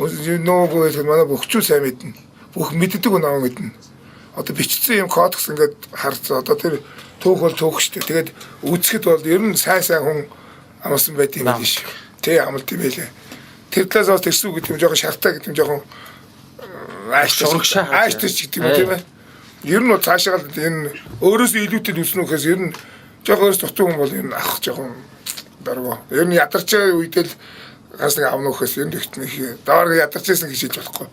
Speaker 2: нөөгүй хэлэх манай бөхчүү сайн мэднэ. Бүх мэддэг нэг мэднэ. Одоо бичсэн юм кодекс ингээд харцаа одоо тэр төөх бол төөх штэ. Тэгээд үзэхэд бол ер нь сайн хүн амарсан байт юм биш. Тэ амлт юм байлээ. Тэр талаас бас тэрсүү гэдэг юм жоохон шалтаа гэдэг юм жоохон ааштай гэдэг юм тийм ээ. Ер нь цаашаа л энэ өөрөөсөө илүүтэй үснэ гэхээс ер нь жоохон өөрс дутуу хүн бол ер нь авах жоохон дарга. Ер нь ядарч байгаа үедээ л ганц нэг авна гэхээс ер нь ихтнийх даваар ядарч байсан гэж хэлж болохгүй.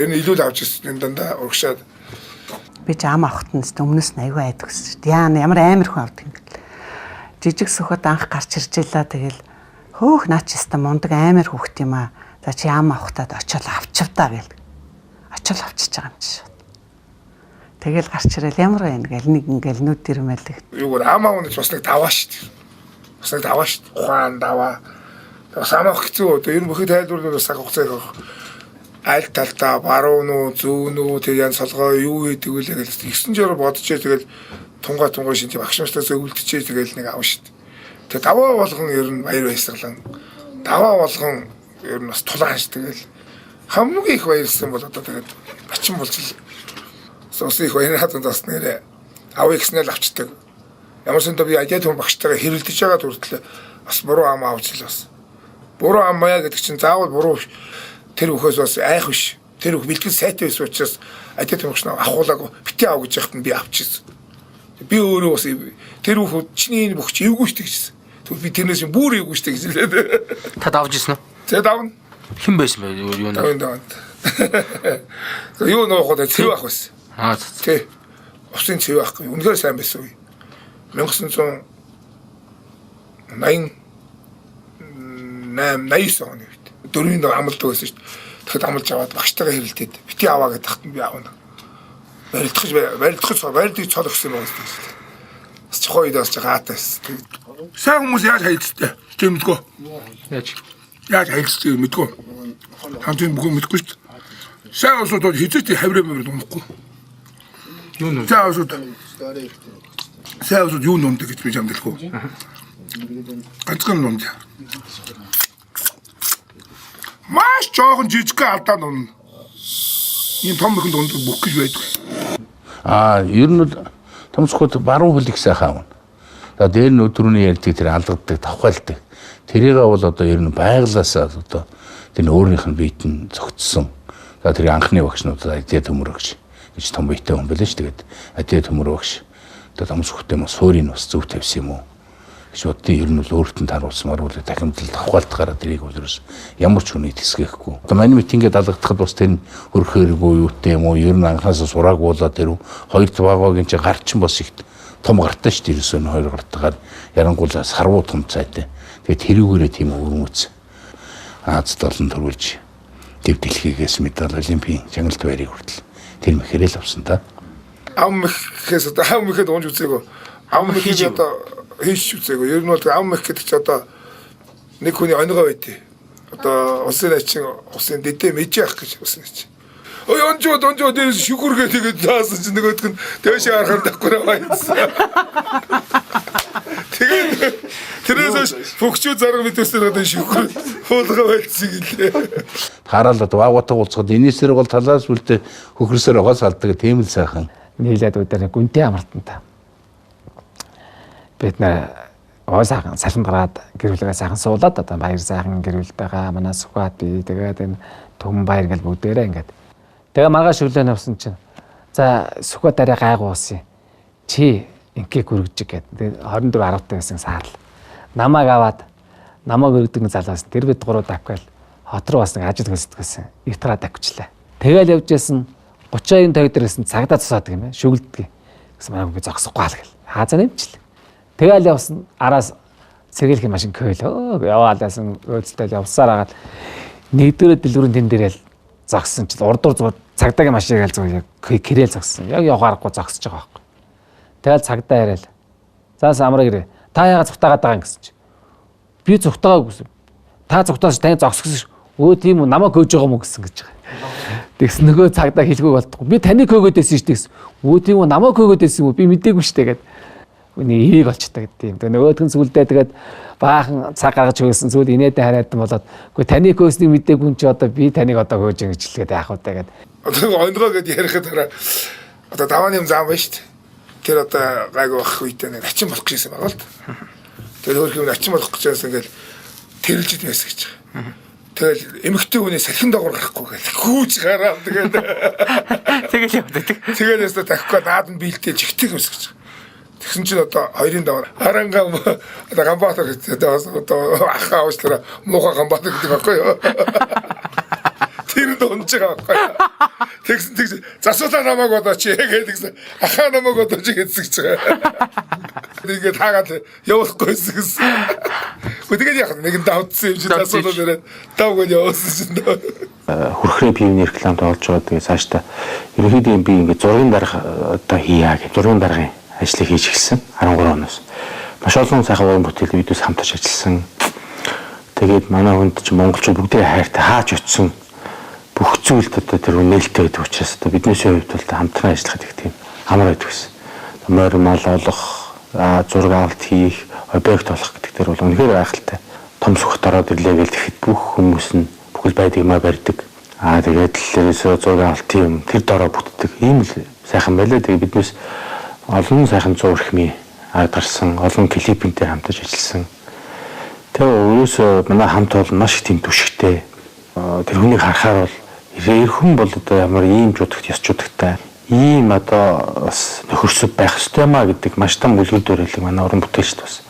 Speaker 2: Ер нь илүү л авч ирсэн юм дандаа урагшаад
Speaker 3: би ч ам авахт нь өмнөөс нь аягүй айдаг гэсэн чинь яа ямар амар хүн авдаг юм бэл. Жижиг сөхөд анх гарч ирж илаа тэгэл хөөх наач яста мундаг амар хүүхд юм аа. За чи ам авахтаад очиод авчивдаа гэл. Очиод авчиж байгаа юм чи. Тэгэл гарч ирэл ямар байна гэл нэг ингээл нүд дэрмэлдэг.
Speaker 2: Юугаар ам аавны бас нэг даваа шүү дээ. Бас нэг даваа шүү. Ухаан даваа. Бас ам авах хэцүү. Ер нь бүхий тайлбарлал бас хугацааг аль талдаа баруун уу зүүн үү тэр ян солгоо юу хийдэг вэ гэж 9 жоор бодчихээ тэгэл тунгаа шинж багш нартаас өвлдөжээ тэгэл нэг авна шүү дээ. Тэгээ даваа болгон ер нь баяр баясгалан даваа болгон ер нь бас тулаанш тэгэл хамгийн их баярлсан бол одоо тэгээд ачин болж л сос их баяраад бас нэрээ авъя гэснээр авчдаг. Ямар ч юм би ажил хүн багштайгаа хэрэлдэж байгаа төрөлөө бас буруу ам авч л бас буруу ам маяа гэдэг чинь заавал буруу тэр бүхээс бас айх биш. Тэр бүх бэлтгэл сайтай байсан учраас ажил томч нь авахуулаагүй битээ ав гэж яхад нь би авчихсан. Би өөрөө бас тэр бүх чиний бүх эвгүй штэ гэжсэн. Тэгвэл би тэрнээс бүр эвгүй штэ гэж хэлээд.
Speaker 1: Та давж ирсэн үү?
Speaker 2: За давна.
Speaker 1: Хэн байсан бэ юу нэ?
Speaker 2: Давна. Юу нөхөд цэв ах байсан. Тэ. Усын цэв ах. Үнэхээр сайн байсан үе. 1900 89 оны үед. Дөрвийн дор амлдаг байсан шүү дээ. Тэгэхэд амлж аваад багштайгаа хэрэлдээд бити аваа гэж тахтан би аавна. Барилдах цол өгсөн юм байна шүү дээ. Бас хойд бас гатаас. Сайн хүмүүс яаж хайцтай? Тэмдгөө. Яаж хайцтай мэдгүй. Хамтын бүгд мэдгүй шүү дээ. Сайн усууд хизээч хавраа мөрөхгүй. Юу нэ? Сайн усууд юу нэмдэг гэж би жамдалгүй. Ганцхан нэмд. Маш жоохон жижиг алдаа нэмнэ. Ийм том ихэнд ундаг бүх гэж байдаг.
Speaker 6: Ер нь томсгууд баруун хөл их сайхан аавна. За дээр нь өдрөний ярьдаг тэр алдагддаг, давхайлдаг. Тэрийг бол одоо ер нь байглаасаа одоо тэр өөрийнх нь биет нь зөгцсөн. За тэр анхны багшнуудаа адиа төмөрөгч гэж том биетэй хүн байлаа ш. Тэгээд адиа төмөрөгч. Одоо томсгуудтай мөн суурийг бас зөв тавьсан юм уу? Гэж боддоо ер нь бол өөртөө таруулсмаар бол дахимдал давхайлтгаараа тэрийг өөрөөс ямар ч хүний тэсгэхгүй. Одоо манай мэт ингээд алгадахад бас тэр нь хөрхөөргүй юутэй юм уу? Ер нь анхаасаа сураагүй болоо тэр хоёр багаагийн чи гарчин бас их том гартай ш. Тэрээс нь хоёр гартагаар ярангуулаа сарвуу том цайтай. Тэгээд тэрүүгээрээ тийм өрмөц. Азад олон төрүүлж дэв дэлхийгээс медаль олимпийн чангалт байрыг хүртэл тэр мэхэрэл авсан та.
Speaker 2: Ам мэхэс одоо ам мэхэд унж үзээгөө. Ам мэхэд одоо хийш үзээгөө. Ер нь бол ам мэхэд ч одоо нэг хүний оногоо байдیں۔ Одоо усын ачин усын дэдэ мэжээ ах гэж усын ачин. Ой онжоо дээрээс шүхүргээ тэгээд таасан чинь нөгөөдг нь дэвшээ харахаар дахгүй байсан. Тэгээд тэрээс фокчуу зарга мэдээсээр одоо шүхүр хуулгаа байлцсан гэлээ.
Speaker 6: Хараад одоо агуутаа уулзахад энэсээр бол талаас үлдээ хөхрөсөөр угаас алдаг тийм л сайхан.
Speaker 7: Нийлээд өдөр гүнтэй амартантай. Бид нэр сайхан салхинд гараад гэрүүлгээ сайхан суулаад одоо баяр сайхан гэрүүлд байгаа манай Сүхбат би тэгээд энэ Түмэн баяр ингээл бүгдээрээ ингээд. Тэгээ маргааш өглөө навсан чинь за Сүхбат арай гайгүй уусан. Чи инкийг өргөжиг гэдэг 24 10 байсан саарл. Намааг аваад намааг өргөдөг нэг залуус тэр бид гурав давхаал хот руу бас нэг ажил хөсдөгсөн. Ивтраа давчихлаа. Тэгэл явж ясан 30-ын таг дээрээс цагдаа цусаадаг юм байна. Шүглдэг. Гэсэн манай хүн зогсохгүй л гэл. Хаазаа нэмчихлээ. Тэгэл явсан араас сэргийлэх машин көөл. Яваалаасан өөдөлтэй явсаар агаад нэгдүгээр дэлгүүрийн тэн дээрэл зогссон чинь урдуур зүгээр цагдаагийн машиныг аль зүгээр кэрээл зогссон. Яг явахаарахгүй зогсож байгаа байхгүй. Тэгэл цагдаа яриад. Заас амраа гэрээ. Та яагаад цухтаагаад байгаа юм гэсэн чи. Би цухтаагааг гэсэн. Та цухтааж тань зогсгосон. Өө тийм үү намайг гөөж байгаа мó гэсэн гэж байгаа. Тэгс нөгөө цагдаа хэлгүй болтгоо. Би таныг хөөгөөд байсан шүү дээ гэсэн. Өө тийм үү намайг хөөгөөд байсан юм уу? Би мдээгүй шүү дээ гэд. Үний эвийг олчдаг гэдэг юм. Тэгээ нөгөөдгөн зүгэлдээ тэгээд баахан цаг гаргаж өгсөн зүйл инээдэ хараадан болоод үгүй таны хөөснийг мдээгүй юм чи одоо би таныг одоо хөөж ингэж хэлгээд яах вэ гэд.
Speaker 2: Одоо онгоо гэд ярихад одоо давааны юм зам байна шүү дээ. Тэр одоо гайгүй бах үедээ нэг ачин болох гэсэн байгаа л да. Тэр өөр юм ачин болох гэж байсан ингээл тэрэлжид байсан гэж байгаа. Тэгэл эмэгтэй хүний салхин доогор гарахгүй гэл хүүж гараад тэгээд тэгэл явдаг. Тэгээд ястаа тахгүй наад нь биэлдээ жигтэй юмс гэж. Тэгсэн чинь одоо хоёрын даваар Харангам одоо Ганбаатар гэдэг одоо ахаа уучлаарай муухай Ганбаатар гэдэг байхгүй юу. Тэр донж байгаа байхгүй. Тэгсэн засуулаа намайг одоо чи гэдэгсэн ахаа намайг одоо чи гэдсэн гэж байгаа. Тэгээд таагаад явуулахгүйсэн гэсэн. Тэгээд яг нэгэн давдсан юм чи засуулаа нэрээ давгод явуулсан чинь
Speaker 17: хөрхрийн пивний рекламд олж байгаа. Тэгээд цаашдаа ерөнхийдөө би ингээд зургийн дарга одоо хийя гэж зургийн даргын ажлыг хийж эхэлсэн 13 оноос. Маш олон сайхан уран бүтээл видеос хамтарч ажилласан. Тэгээд манай хүнд ч монголчууд бүгдээ хайртай хааж очсон. Бүх зүйлд одоо тэр нээлттэй байдаг учраас одоо биднээсээ хувьд бол хамтран ажиллахад их тийм амар байдаг гэсэн. Морь мал олох, зураг авалт хийх, объект олох гэдэг тэр бол үнэхээр гайхалтай. Том сүхт ороод ирлээ гэж тэгэхэд бүх хүмүүс нь бүхэл байдаг юмаа барьдаг. Тэгээд л зураг авалтын юм тэр дороо бүтдэг. Ийм л сайхан байлаа. Тэгээд биднээс олон сайхан зурхмын гарсан, олон клипэнтэй хамтарч ажилласан. Тэгээ өөрөөсөө манай хамт бол маш их тийм түшигтэй. Тэр хүнийг харахаар бол эрхэм бол одоо ямар ийм жуудагт яс жуудагтай ийм одоо бас нөхөрсөд байх ёстой маа гэдэг маш том үлгэр дуурайлаг манай уран бүтээлчд бас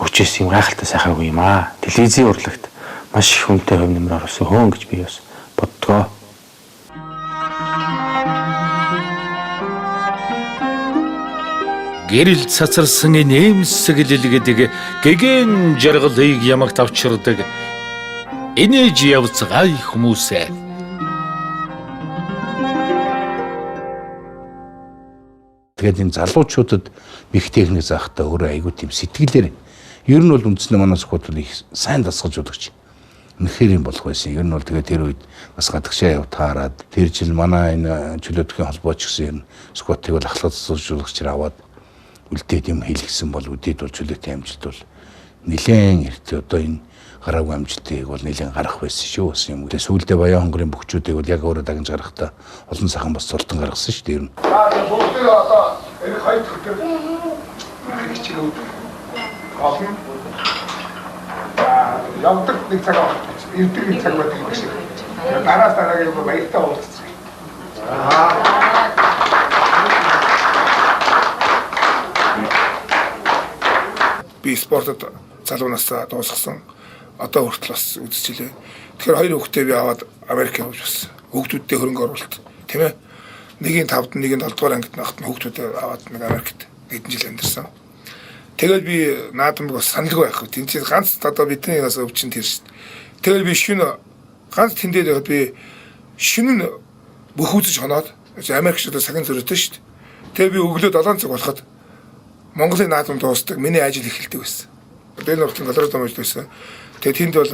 Speaker 17: өгчээс юм гайхалтай сайхан үе юм аа. Телевизийн урлагт маш их хүнтэй хөв нэмрээр оруулсан хөөн гэж би бас боддгоо.
Speaker 4: гэрэл цацарсан нэмсэглэлгэдэг гэгэн жаргалыг ямагт авчирдаг энэж явц гай хүмүүсээ.
Speaker 6: Тэгээд энэ залуучуудад их техник заахтаа өөрөө айгүй тийм сэтгэлээр ер нь бол үндснээ манай сквотыг сайн дасгаж удагч. Үнэхээр юм болох байсан. Ер нь бол тэгээд тэр үед бас гадагшаа явтаараад тэр жил манай энэ чөлөөтгийн холбооч гэсэн сквотыг бол ахлах зуржуулагчаар аваад үлдээд юм хийлгсэн бол үдээд бол чөлөөтийн амжилт бол нэлээд эрт одоо энэ гараагүй амжилтыг бол нэлээд гарах байсан шүү гэсэн юм. Тэгээд сүүлдээ Баян хонгорын бөхчүүдийг бол яг өөрөө дагнаж гарахдаа олон сайхан бас цултан гаргасан шүү дээ ер нь.
Speaker 2: Бүгдээ одоо энэ хоёр өдөр хичээл олон явдаг нэг цаг ирдэг нэг цаг байдаг юм шиг. Дараас дараагийн баяртай уулзсан. Би спортод залуунаас дуусгасан. Одоо хүртэл бас үзчихлээ. Тэгэхээр хоёр хүүхдээ би аваад Америк явж бас хүүхдүүдтэй хөрөнгө оруулалт тийм ээ. Нэгийн 5-д нэгийн 7-р ангид нахад хүүхдүүдээ аваад нэг Америкт хэдэн жил амьдэрсэн. Тэгээд би наадам бас саналгүй байх. Тин чинь ганц одоо бидний бас өвчин тэр шүү дээ. Тэгээд би шөнө ганц тэндээд яваад би шөнө бүх үзэж хоноод Америкчуудаа сагин зөрөөтэй шүү дээ. Тэгээд би өглөө 7 цаг болоход Монголын наадам дуустдаг. Миний ажил эхэлдэг байсан. Тэгээд нуртын Колорадо мужид байсан. Тэгээд тэнд бол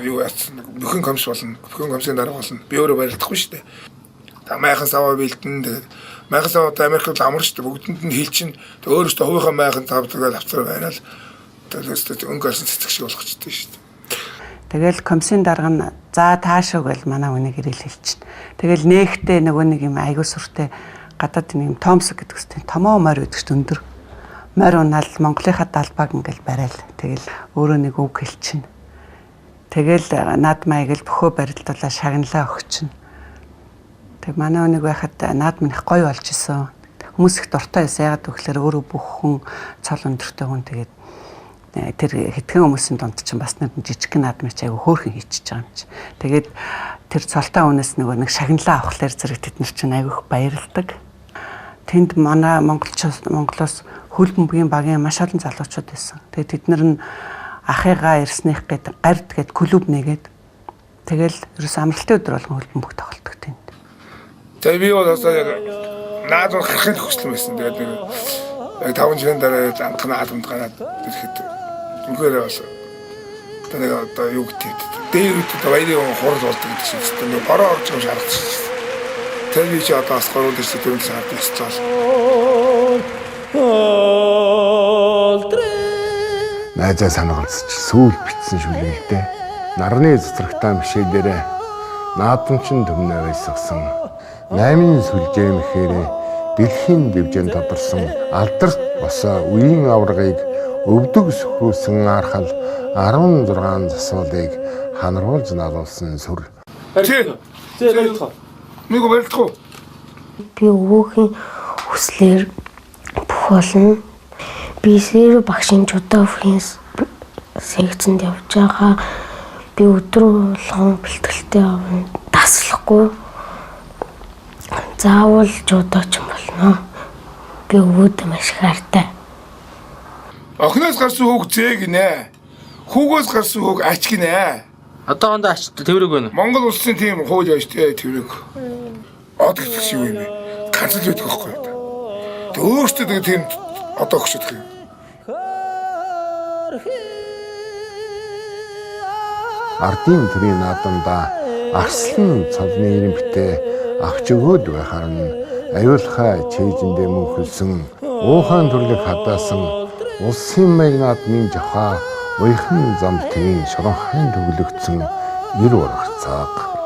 Speaker 2: юу яасан бүхэн комисс болно. Бүхэн комиссийн дарга болно. Би өөрөө барилдахгүй шүү дээ. Майхан саваа бэлдэн тэгээд майхан саваад Америкт амар шүү дээ. Бүгдэнд нь хилчин. Тэгээд өөрөөсөө хувийнхаа майхан тавдаг авцар байна л. Тэгээд өнгөрсөн цэцэг шиг болгочтой шүү дээ.
Speaker 3: Тэгэл комиссийн дарга нь за таашаа гэл манай үнийг ирэл хэлчихнэ. Тэгэл нээхтэй нөгөө нэг юм айгуу сүртэй гадаад нэг юм Томс гэдэг үстэй томоо морь гэдэг чинь өндөр. Морь унаал Монголынхаа далбааг ингээл барайл. Тэгэл өөрөө нэг үг хэлчихнэ. Тэгэл наад маяг л бөхөө барилдуулаа шагналаа өгчихнэ. Тэг манай үнийг байхад наад минь их гоё болж исэн. Хүмүүс их дуртай байсан. Ягаад гэвэл өөрөө бүх хүн цол өндөртэй хүн тэгээд тэр хэдхэн хүмүүсийн дунд чинь бас нэг жижиг наад мич айгу хөөрхөн хийчихэж байгаа юм чи. Тэгээд тэр цолтой хүнээс нөгөө нэг шагналаа авахлаар зэрэг тэд нар чинь айгу их баярлдаг. Тэнд манай Монголоос хөл бөмбөгийн багийн маш олон залуучууд байсан. Тэгээд тэд нар нь ахыгаа ирснийх гээд гард гээд клуб нэгээд тэгэл ерөөс амралтын өдөр болгон хөл бөмбөг тоглолдог тэнд.
Speaker 2: Тэгээд би бол одоо яг наадам гарахын хүсэл байсан. Тэгээд нэг 5 жилийн дараа анхны наадамд гараад ирэхэд үнэхээр бол тэгээд одоо юу гэдэг дээр үедээ баярын хурал болдог гэдэг шиг байна. Нэг бороо орж байгаа шаардлагатай. Тэгээд би ч одоо бас гурван дэвсэг дөрөв сард өсцөл.
Speaker 10: Найзаа санагалцч сүүл битсэн шүлэгтэй. Нарны цэцрэгтэй мишэлээрээ наадамчин төмнөө байсгсан. 8-ын сүлжээ мэхээрээ дэлхийн дэвжээнд тодорсон алдарт босоо үеийн аваргыг өвдөг сөхрүүлсэн архал 16 засвалыг ханруулж налуулсан сүр.
Speaker 2: Нэг барилдах уу?
Speaker 5: Би өвөхийн хүслээр бүх болно. Би сэр багшийн жудофгийн секцэнд явж байгаа. Би өдөр болгон бэлтгэлтэй авна. Таслахгүй. Заавал жудооч болно. Би өвөд маш хайртай.
Speaker 2: Охноос гарсан хүүг зээ гинэ. Хүүгөөс гарсан хүүг ач гинэ.
Speaker 1: Одоохондоо ач тэврэг байна.
Speaker 2: Монгол улсын тийм хууль байж тээ тэврэг. Од гэх шиг юм. Канцел байдаг байхгүй. Тэг өөртөө тийм одоо өгчөд юм.
Speaker 10: Ардын төрийн наадамда арслан цолны ирэмбтэй авч өгөөд байхаар нь аюулхай чэйжэндээ мөнхөлсөн уухан төрлөг хадаасан улсын маяг наадмын жахаа уяхан зам тгийн шоронхайн төвлөгдсөн 90 урах цаг